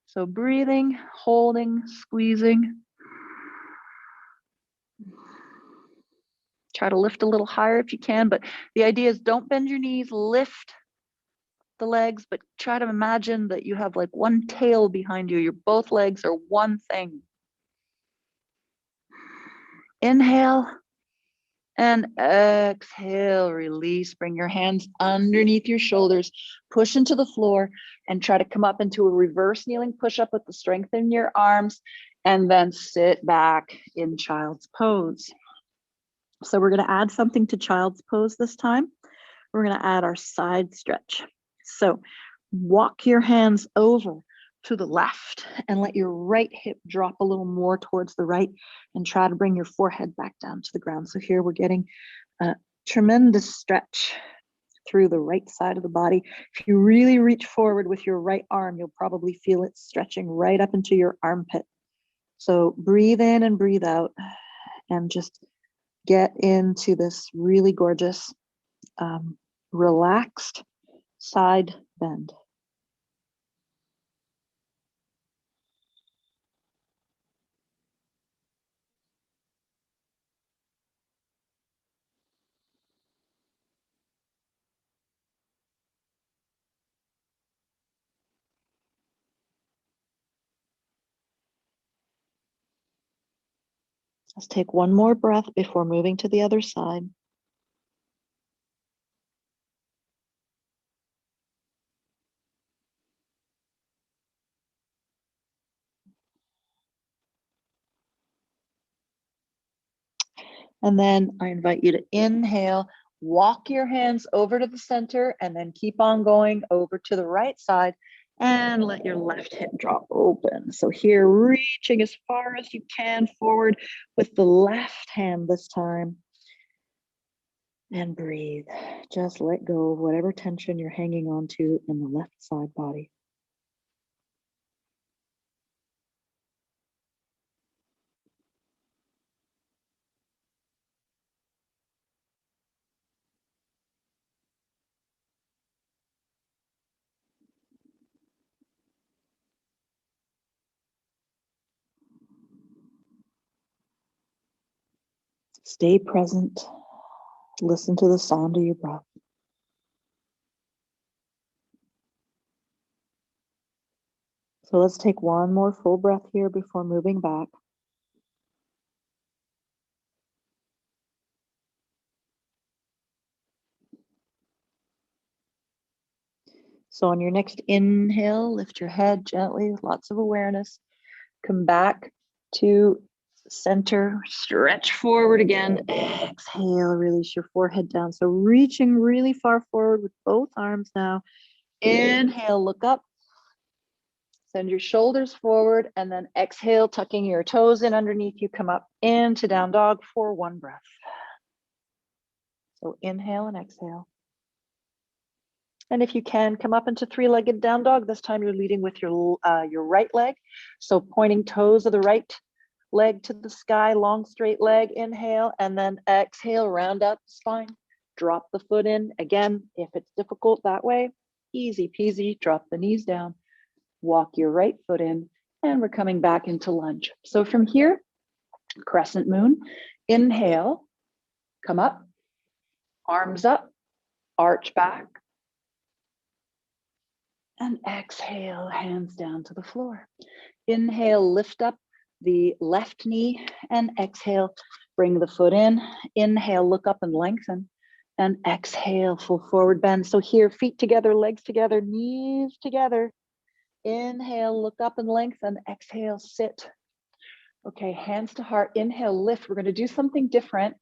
So breathing, holding, squeezing. Try to lift a little higher if you can, but the idea is don't bend your knees, lift the legs, but try to imagine that you have like one tail behind you. Your both legs are one thing. Inhale and exhale, release. Bring your hands underneath your shoulders, push into the floor and try to come up into a reverse kneeling push-up with the strength in your arms, and then sit back in child's pose. So we're going to add something to child's pose this time. We're going to add our side stretch. So walk your hands over to the left and let your right hip drop a little more towards the right, and try to bring your forehead back down to the ground. So here we're getting a tremendous stretch through the right side of the body. If you really reach forward with your right arm, you'll probably feel it stretching right up into your armpit. So breathe in and breathe out and just get into this really gorgeous, relaxed side bend. Let's take one more breath before moving to the other side. And then I invite you to inhale, walk your hands over to the center, and then keep on going over to the right side and let your left hip drop open. So here, reaching as far as you can forward with the left hand this time. And breathe. Just let go of whatever tension you're hanging on to in the left side body. Stay present. Listen to the sound of your breath. So let's take one more full breath here before moving back. So on your next inhale, lift your head gently with lots of awareness. Come back to center, stretch forward again. Exhale, release your forehead down. So reaching really far forward with both arms now. Inhale, look up. Send your shoulders forward and then exhale, tucking your toes in underneath you. Come up into down dog for one breath. So inhale and exhale. And if you can, come up into three-legged down dog. This time you're leading with your right leg. So pointing toes of the right leg to the sky, long straight leg, inhale, and then exhale, round out the spine. Drop the foot in. Again, if it's difficult that way, easy peasy, drop the knees down. Walk your right foot in, and we're coming back into lunge. So from here, crescent moon, inhale, come up, arms up, arch back, and exhale, hands down to the floor. Inhale, lift up the left knee, and exhale, bring the foot in. Inhale, look up and lengthen, and exhale, full forward bend. So here, feet together, legs together, knees together. Inhale, look up and lengthen. Exhale, sit. Okay, hands to heart. Inhale, lift. We're going to do something different.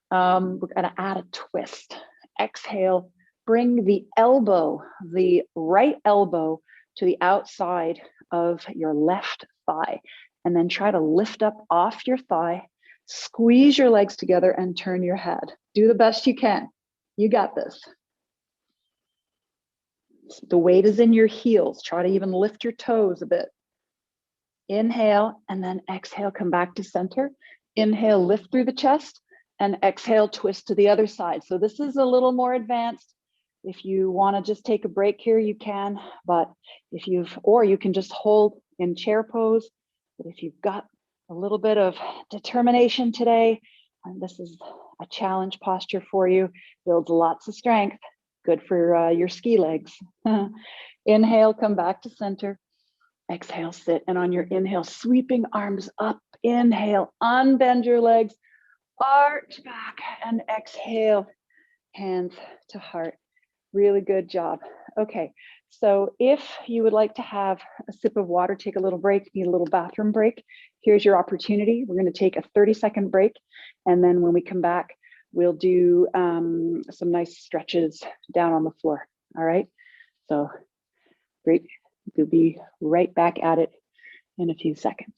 We're going to add a twist. Exhale, bring the elbow, the right elbow, to the outside of your left thigh. And then try to lift up off your thigh. Squeeze your legs together and turn your head. Do the best you can. You got this. The weight is in your heels. Try to even lift your toes a bit. Inhale, and then exhale, come back to center. Inhale, lift through the chest, and exhale, twist to the other side. So this is a little more advanced. If you want to just take a break here, you can, but or you can just hold in chair pose. But if you've got a little bit of determination today, and this is a challenge posture for you, builds lots of strength, good for your ski legs. Inhale, come back to center. Exhale, sit, and on your inhale, sweeping arms up. Inhale, unbend your legs, arch back, and exhale, hands to heart. Really good job. Okay, so if you would like to have a sip of water, take a little break, need a little bathroom break, here's your opportunity. We're going to take a 30-second break, and then when we come back, we'll do some nice stretches down on the floor. All right, so great. We'll be right back at it in a few seconds.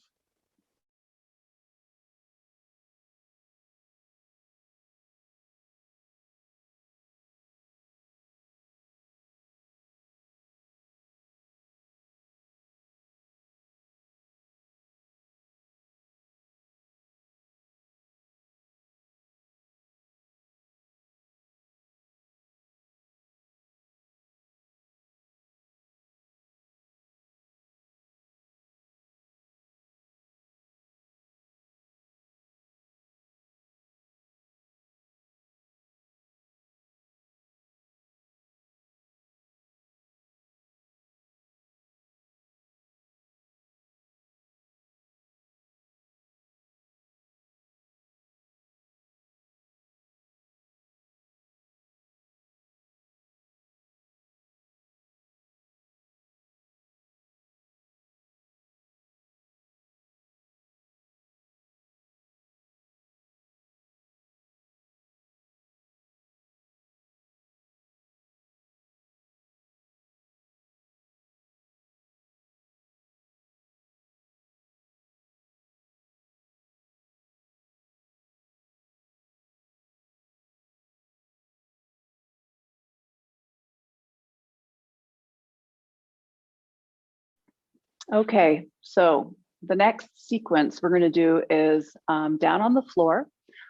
Okay, so the next sequence we're going to do is down on the floor.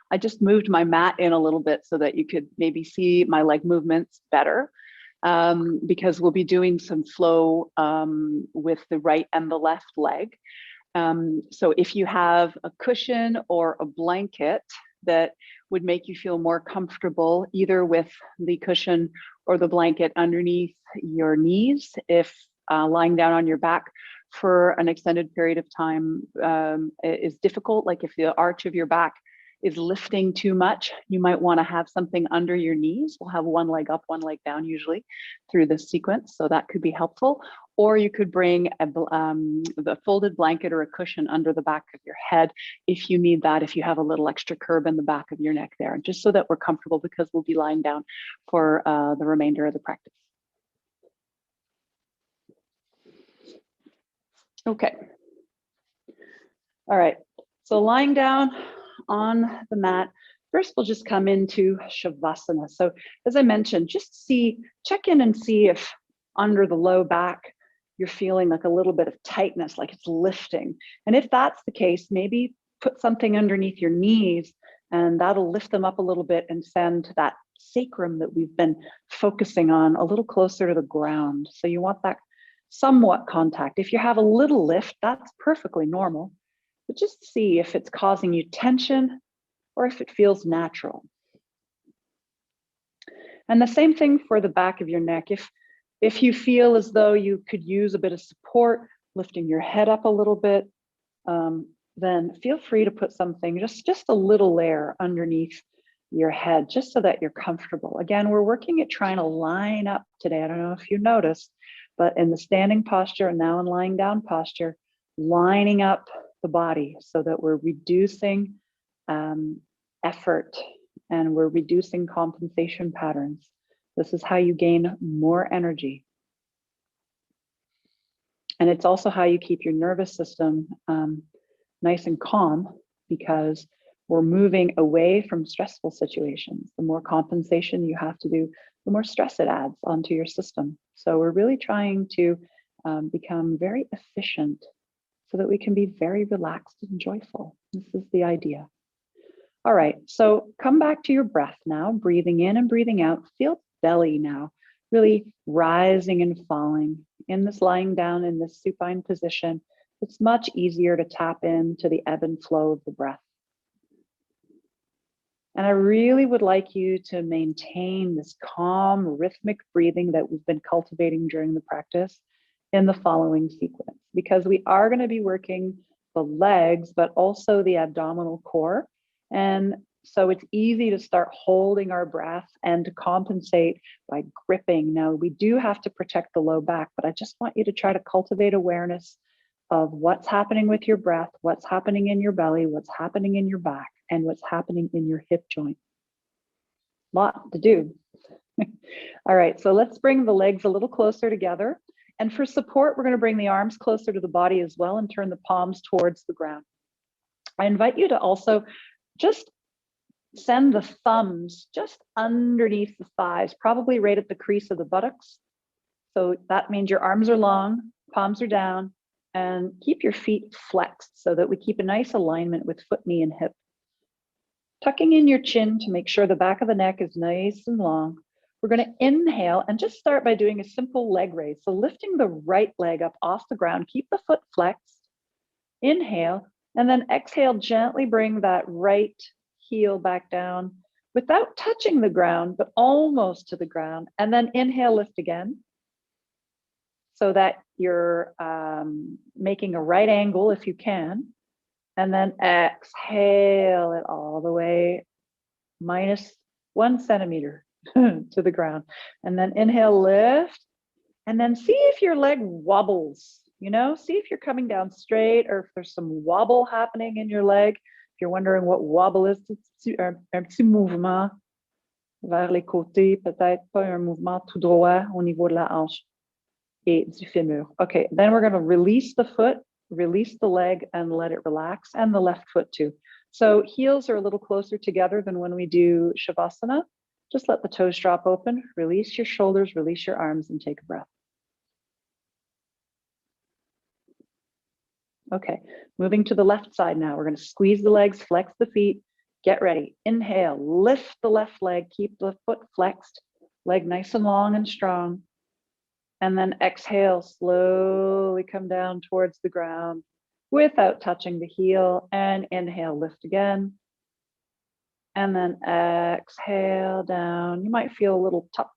I just moved my mat in a little bit so that you could maybe see my leg movements better, because we'll be doing some flow with the right and the left leg. So if you have a cushion or a blanket that would make you feel more comfortable, either with the cushion or the blanket underneath your knees, if lying down on your back for an extended period of time is difficult, like if the arch of your back is lifting too much, you might want to have something under your knees. We'll have one leg up, one leg down usually through this sequence, so that could be helpful. Or you could bring the folded blanket or a cushion under the back of your head if you need that, if you have a little extra curve in the back of your neck there, just so that we're comfortable, because we'll be lying down for the remainder of the practice. Okay. All right. So lying down on the mat, first we'll just come into Shavasana. So as I mentioned, just check in and see if under the low back, you're feeling like a little bit of tightness, like it's lifting. And if that's the case, maybe put something underneath your knees and that'll lift them up a little bit and send that sacrum that we've been focusing on a little closer to the ground. So you want that somewhat contact. If you have a little lift, that's perfectly normal, but just see if it's causing you tension or if it feels natural. And the same thing for the back of your neck. If you feel as though you could use a bit of support, lifting your head up a little bit, then feel free to put something, just a little layer underneath your head, just so that you're comfortable. Again, we're working at trying to line up today. I don't know if you noticed, but in the standing posture and now in lying down posture, lining up the body so that we're reducing effort and we're reducing compensation patterns. This is how you gain more energy. And it's also how you keep your nervous system nice and calm, because we're moving away from stressful situations. The more compensation you have to do, the more stress it adds onto your system. So we're really trying to become very efficient so that we can be very relaxed and joyful. This is the idea. All right, so come back to your breath now, breathing in and breathing out. Feel belly now, really rising and falling. In this lying down in this supine position, it's much easier to tap into the ebb and flow of the breath. And I really would like you to maintain this calm, rhythmic breathing that we've been cultivating during the practice in the following sequence, because we are going to be working the legs, but also the abdominal core. And so it's easy to start holding our breath and to compensate by gripping. Now, we do have to protect the low back, but I just want you to try to cultivate awareness of what's happening with your breath, what's happening in your belly, what's happening in your back, and what's happening in your hip joint. Lot to do. All right, so let's bring the legs a little closer together. And for support, we're going to bring the arms closer to the body as well and turn the palms towards the ground. I invite you to also just send the thumbs just underneath the thighs, probably right at the crease of the buttocks. So that means your arms are long, palms are down, and keep your feet flexed so that we keep a nice alignment with foot, knee, and hip. Tucking in your chin to make sure the back of the neck is nice and long. We're going to inhale and just start by doing a simple leg raise. So lifting the right leg up off the ground, keep the foot flexed. Inhale, and then exhale, gently bring that right heel back down without touching the ground, but almost to the ground. And then inhale, lift again, so that you're making a right angle if you can. And then exhale it all the way -1 centimeter to the ground. And then inhale, lift. And then see if your leg wobbles, see if you're coming down straight or if there's some wobble happening in your leg. If you're wondering what wobble is, c'est un petit mouvement vers les côtés, peut-être pas un mouvement tout droit au niveau de la hanche et du fémur. Okay, then we're going to release the foot, release the leg, and let it relax, and the left foot too. So heels are a little closer together than when we do Shavasana. Just let the toes drop open, release your shoulders, release your arms, and take a breath. Okay, moving to the left side now. We're going to squeeze the legs, flex the feet. Get ready. Inhale, lift the left leg, keep the foot flexed, leg nice and long and strong. And then exhale, slowly come down towards the ground without touching the heel. And inhale, lift again. And then exhale down. You might feel a little tuck.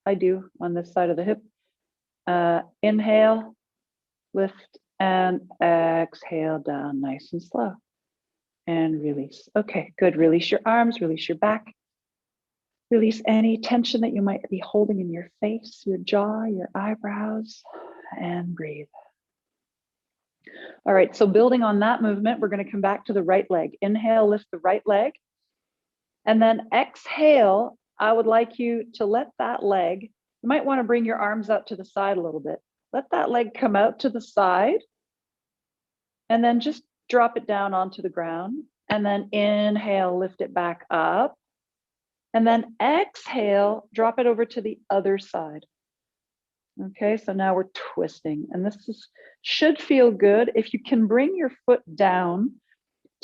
I do on this side of the hip. Inhale, lift, and exhale down nice and slow. And release. Okay, good. Release your arms, release your back. Release any tension that you might be holding in your face, your jaw, your eyebrows, and breathe. All right, so building on that movement, we're going to come back to the right leg. Inhale, lift the right leg. And then exhale, I would like you to let that leg, you might want to bring your arms out to the side a little bit. Let that leg come out to the side. And then just drop it down onto the ground. And then inhale, lift it back up. And then exhale, drop it over to the other side. Okay, so now we're twisting. And this should feel good. If you can bring your foot down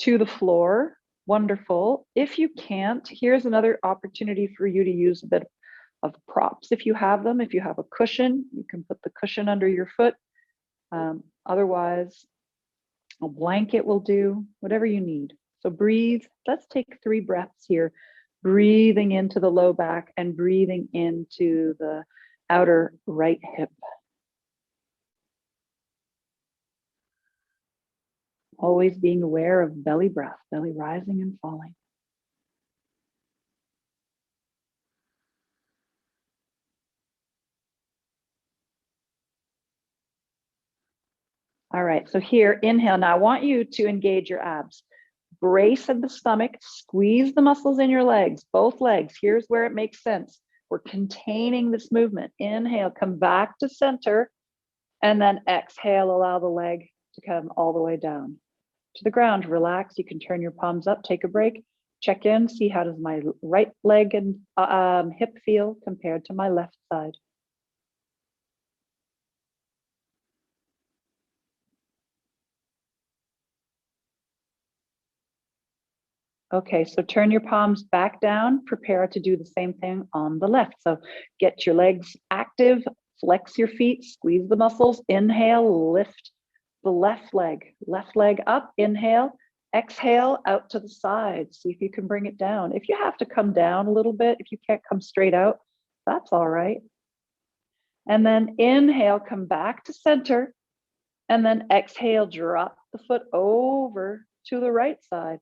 to the floor, wonderful. If you can't, here's another opportunity for you to use a bit of props. If you have them, if you have a cushion, you can put the cushion under your foot. Otherwise, a blanket will do, whatever you need. So breathe. Let's take 3 breaths here. Breathing into the low back and breathing into the outer right hip. Always being aware of belly breath, belly rising and falling. All right, so here, inhale. Now I want you to engage your abs. Brace at the stomach, squeeze the muscles in your legs, both legs. Here's where it makes sense. We're containing this movement. Inhale, come back to center, and then exhale, allow the leg to come all the way down to the ground. Relax. You can turn your palms up, take a break, check in, see how does my right leg and hip feel compared to my left side. Okay, so turn your palms back down, prepare to do the same thing on the left. So get your legs active, flex your feet, squeeze the muscles, inhale, lift the left leg up, inhale, exhale out to the side. See if you can bring it down. If you have to come down a little bit, if you can't come straight out, that's all right. And then inhale, come back to center, and then exhale, drop the foot over to the right side.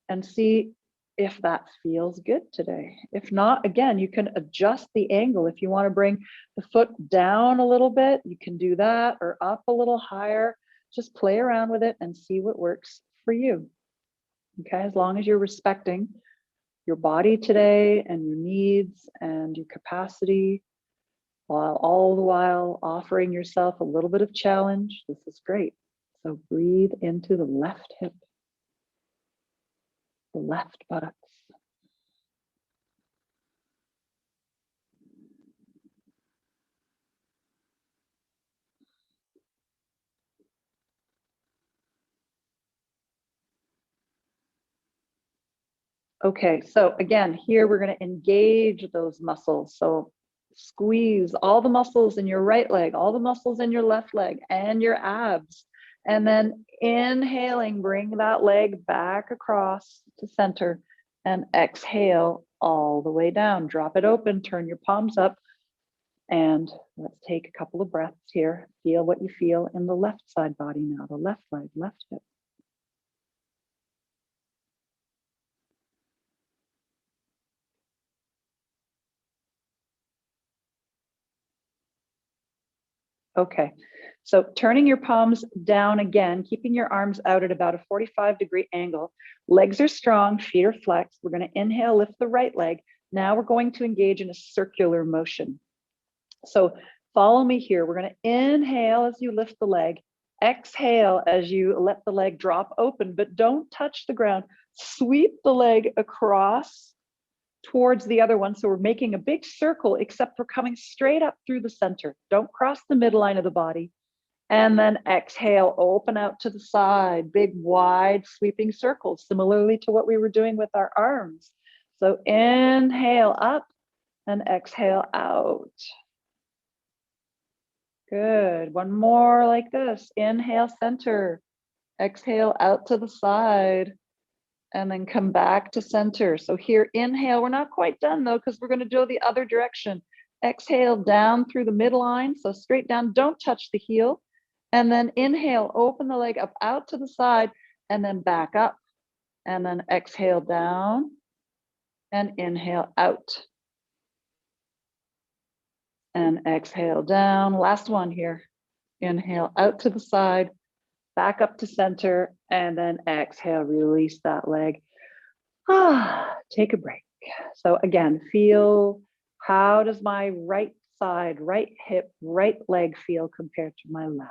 And see if that feels good today. If not, again, you can adjust the angle. If you want to bring the foot down a little bit, you can do that, or up a little higher. Just play around with it and see what works for you. Okay, as long as you're respecting your body today and your needs and your capacity, while all the while offering yourself a little bit of challenge, this is great. So breathe into the left hip, the left buttocks. Okay, so again, here we're going to engage those muscles. So squeeze all the muscles in your right leg, all the muscles in your left leg, and your abs. And then inhaling, bring that leg back across to center, and exhale all the way down. Drop it open, turn your palms up, and let's take a couple of breaths here. Feel what you feel in the left side body now, the left leg, left hip. Okay, so turning your palms down again, keeping your arms out at about a 45-degree angle. Legs are strong, feet are flexed. We're going to inhale, lift the right leg. Now we're going to engage in a circular motion. So follow me here. We're going to inhale as you lift the leg. Exhale as you let the leg drop open, but don't touch the ground. Sweep the leg across towards the other one. So we're making a big circle, except we're coming straight up through the center. Don't cross the midline of the body. And then exhale, open out to the side, big, wide, sweeping circles, similarly to what we were doing with our arms. So inhale up and exhale out. Good. One more like this. Inhale, center. Exhale out to the side. And then come back to center. So here, inhale. We're not quite done though, because we're going to go the other direction. Exhale down through the midline. So straight down. Don't touch the heel. And then inhale, open the leg up out to the side and then back up. And then exhale down and inhale out. And exhale down. Last one here. Inhale out to the side, back up to center, and then exhale, release that leg. Take a break. So again, feel, how does my right side, right hip, right leg feel compared to my left?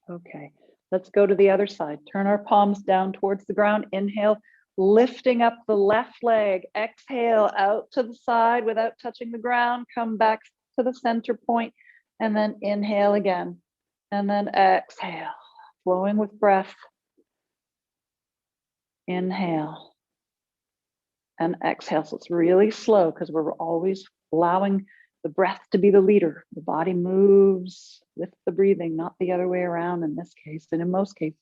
Okay, let's go to the other side. Turn our palms down towards the ground. Inhale, lifting up the left leg. Exhale out to the side without touching the ground. Come back to the center point and then inhale again. And then exhale, flowing with breath. Inhale and exhale. So it's really slow because we're always allowing the breath to be the leader. The body moves with the breathing, not the other way around in this case, and in most cases.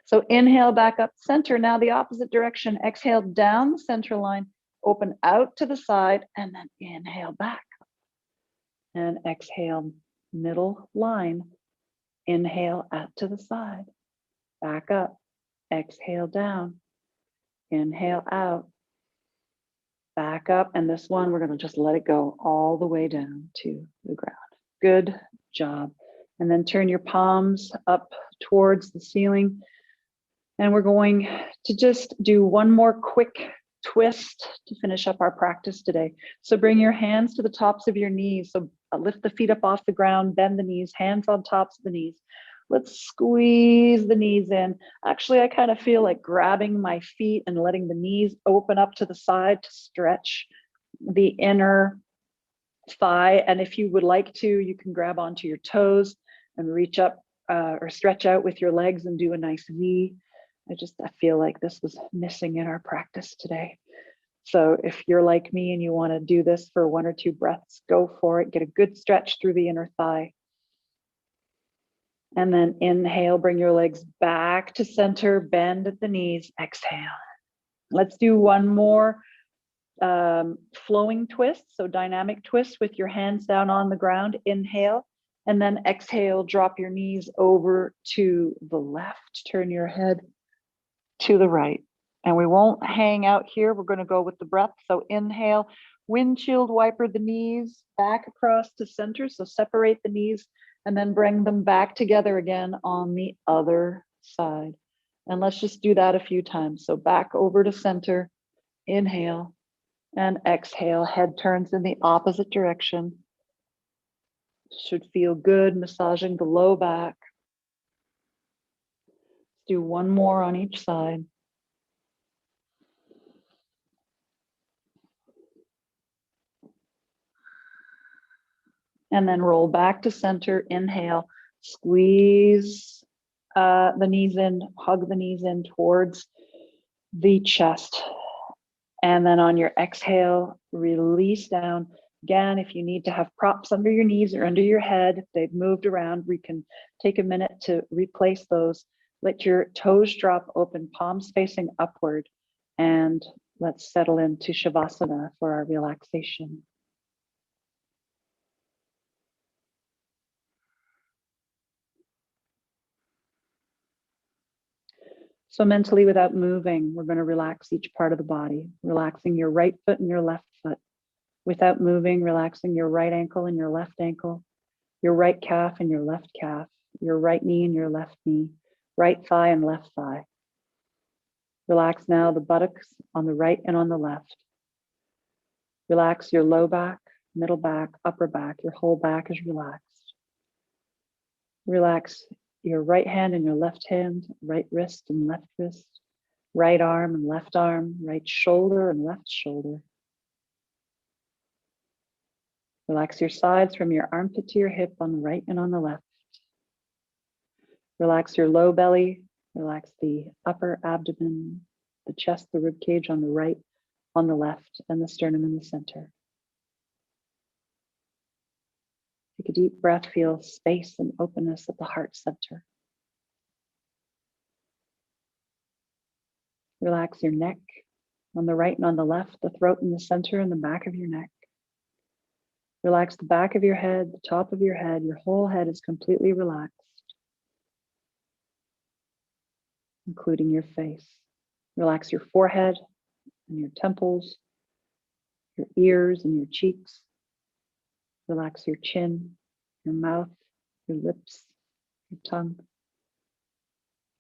So inhale back up center. Now the opposite direction. Exhale down the center line, open out to the side, and then inhale back. And exhale, middle line. Inhale out to the side, back up, exhale down, inhale out, back up. And this one, we're going to just let it go all the way down to the ground. Good job. And then turn your palms up towards the ceiling. And we're going to just do one more quick twist to finish up our practice today. So bring your hands to the tops of your knees. So lift the feet up off the ground, bend the knees, hands on tops of the knees. Let's squeeze the knees in. Actually, I kind of feel like grabbing my feet and letting the knees open up to the side to stretch the inner thigh. And if you would like to, you can grab onto your toes and reach up or stretch out with your legs and do a nice V. I feel like this was missing in our practice today. So if you're like me and you want to do this for 1 or 2 breaths, go for it. Get a good stretch through the inner thigh. And then inhale, bring your legs back to center, bend at the knees, exhale. Let's do one more flowing twist. So dynamic twist with your hands down on the ground, inhale, and then exhale, drop your knees over to the left, turn your head to the right. And we won't hang out here. We're going to go with the breath. So inhale, windshield wiper the knees back across to center. So separate the knees and then bring them back together again on the other side. And let's just do that a few times. So back over to center, inhale and exhale. Head turns in the opposite direction. Should feel good, massaging the low back. Do one more on each side. And then roll back to center, inhale, squeeze the knees in, hug the knees in towards the chest. And then on your exhale, release down. Again, if you need to have props under your knees or under your head, if they've moved around, we can take a minute to replace those. Let your toes drop open, palms facing upward. And let's settle into Shavasana for our relaxation. So mentally, without moving, we're going to relax each part of the body, relaxing your right foot and your left foot. Without moving, relaxing your right ankle and your left ankle, your right calf and your left calf, your right knee and your left knee, right thigh and left thigh. Relax now the buttocks on the right and on the left. Relax your low back, middle back, upper back. Your whole back is relaxed. Relax your right hand and your left hand, right wrist and left wrist, right arm and left arm, right shoulder and left shoulder. Relax your sides from your armpit to your hip on the right and on the left. Relax your low belly, relax the upper abdomen, the chest, the rib cage on the right, on the left, and the sternum in the center. Take a deep breath, feel space and openness at the heart center. Relax your neck on the right and on the left, the throat in the center and the back of your neck. Relax the back of your head, the top of your head. Your whole head is completely relaxed, including your face. Relax your forehead and your temples, your ears and your cheeks. Relax your chin, your mouth, your lips, your tongue.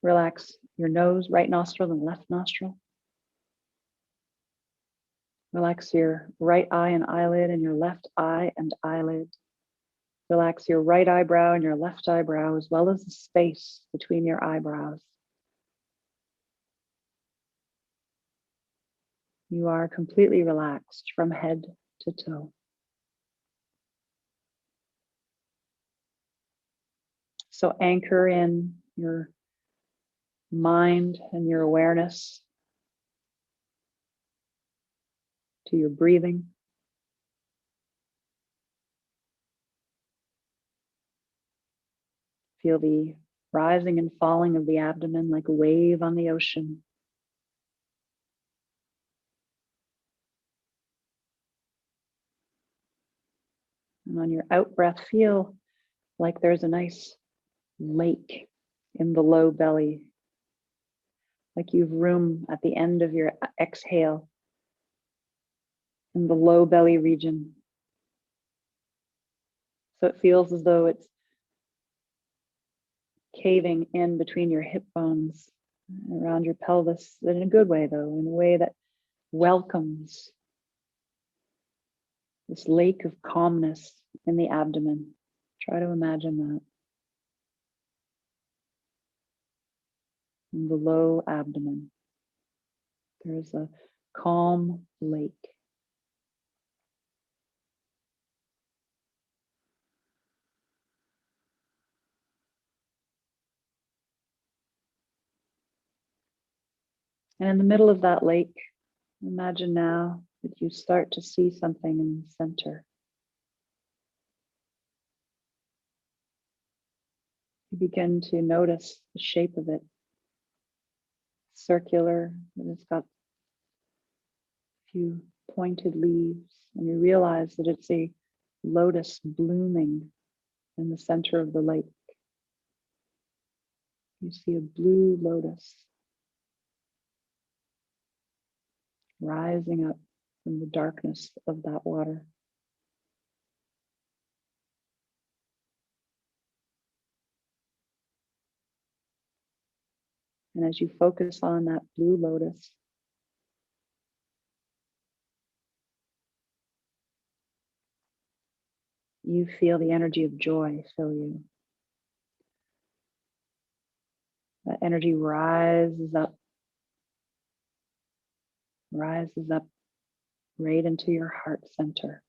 Relax your nose, right nostril and left nostril. Relax your right eye and eyelid and your left eye and eyelid. Relax your right eyebrow and your left eyebrow, as well as the space between your eyebrows. You are completely relaxed from head to toe. So anchor in your mind and your awareness to your breathing. Feel the rising and falling of the abdomen like a wave on the ocean. And on your out breath, feel like there's a nice lake in the low belly, like you've room at the end of your exhale in the low belly region. So it feels as though it's caving in between your hip bones, around your pelvis, but in a good way though, in a way that welcomes this lake of calmness in the abdomen. Try to imagine that. In the low abdomen, there's a calm lake. And in the middle of that lake, imagine now that you start to see something in the center. You begin to notice the shape of it. Circular, and it's got a few pointed leaves, and you realize that it's a lotus blooming in the center of the lake. You see a blue lotus rising up from the darkness of that water. And as you focus on that blue lotus, you feel the energy of joy fill you. That energy rises up right into your heart center.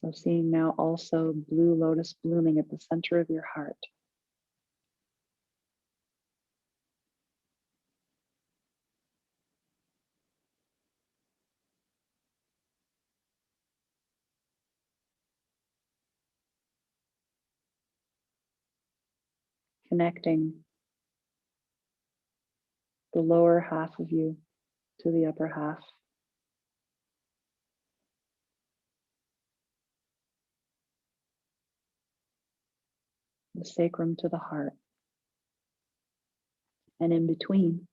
So seeing now also blue lotus blooming at the center of your heart. Connecting the lower half of you to the upper half. The sacrum to the heart. And in between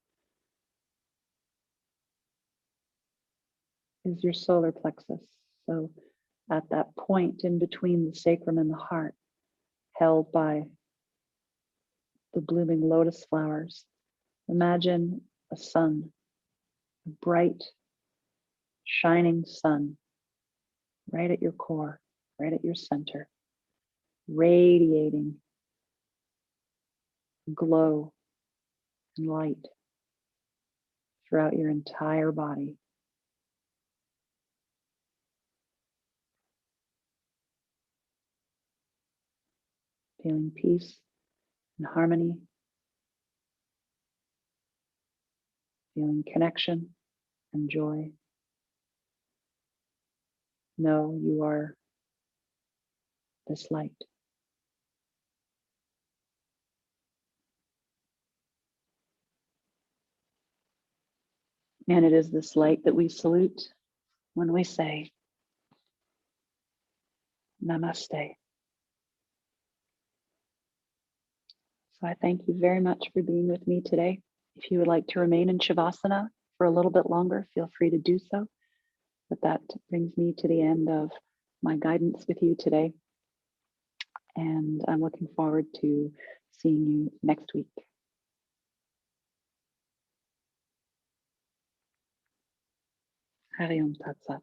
is your solar plexus. So at that point in between the sacrum and the heart, held by the blooming lotus flowers, imagine a sun a bright, shining sun right at your core, right at your center, radiating glow and light throughout your entire body. Feeling peace and harmony, feeling connection and joy. Know you are this light. And it is this light that we salute when we say, Namaste. So I thank you very much for being with me today. If you would like to remain in Shavasana for a little bit longer, feel free to do so. But that brings me to the end of my guidance with you today. And I'm looking forward to seeing you next week. Hari Om Tat Sat.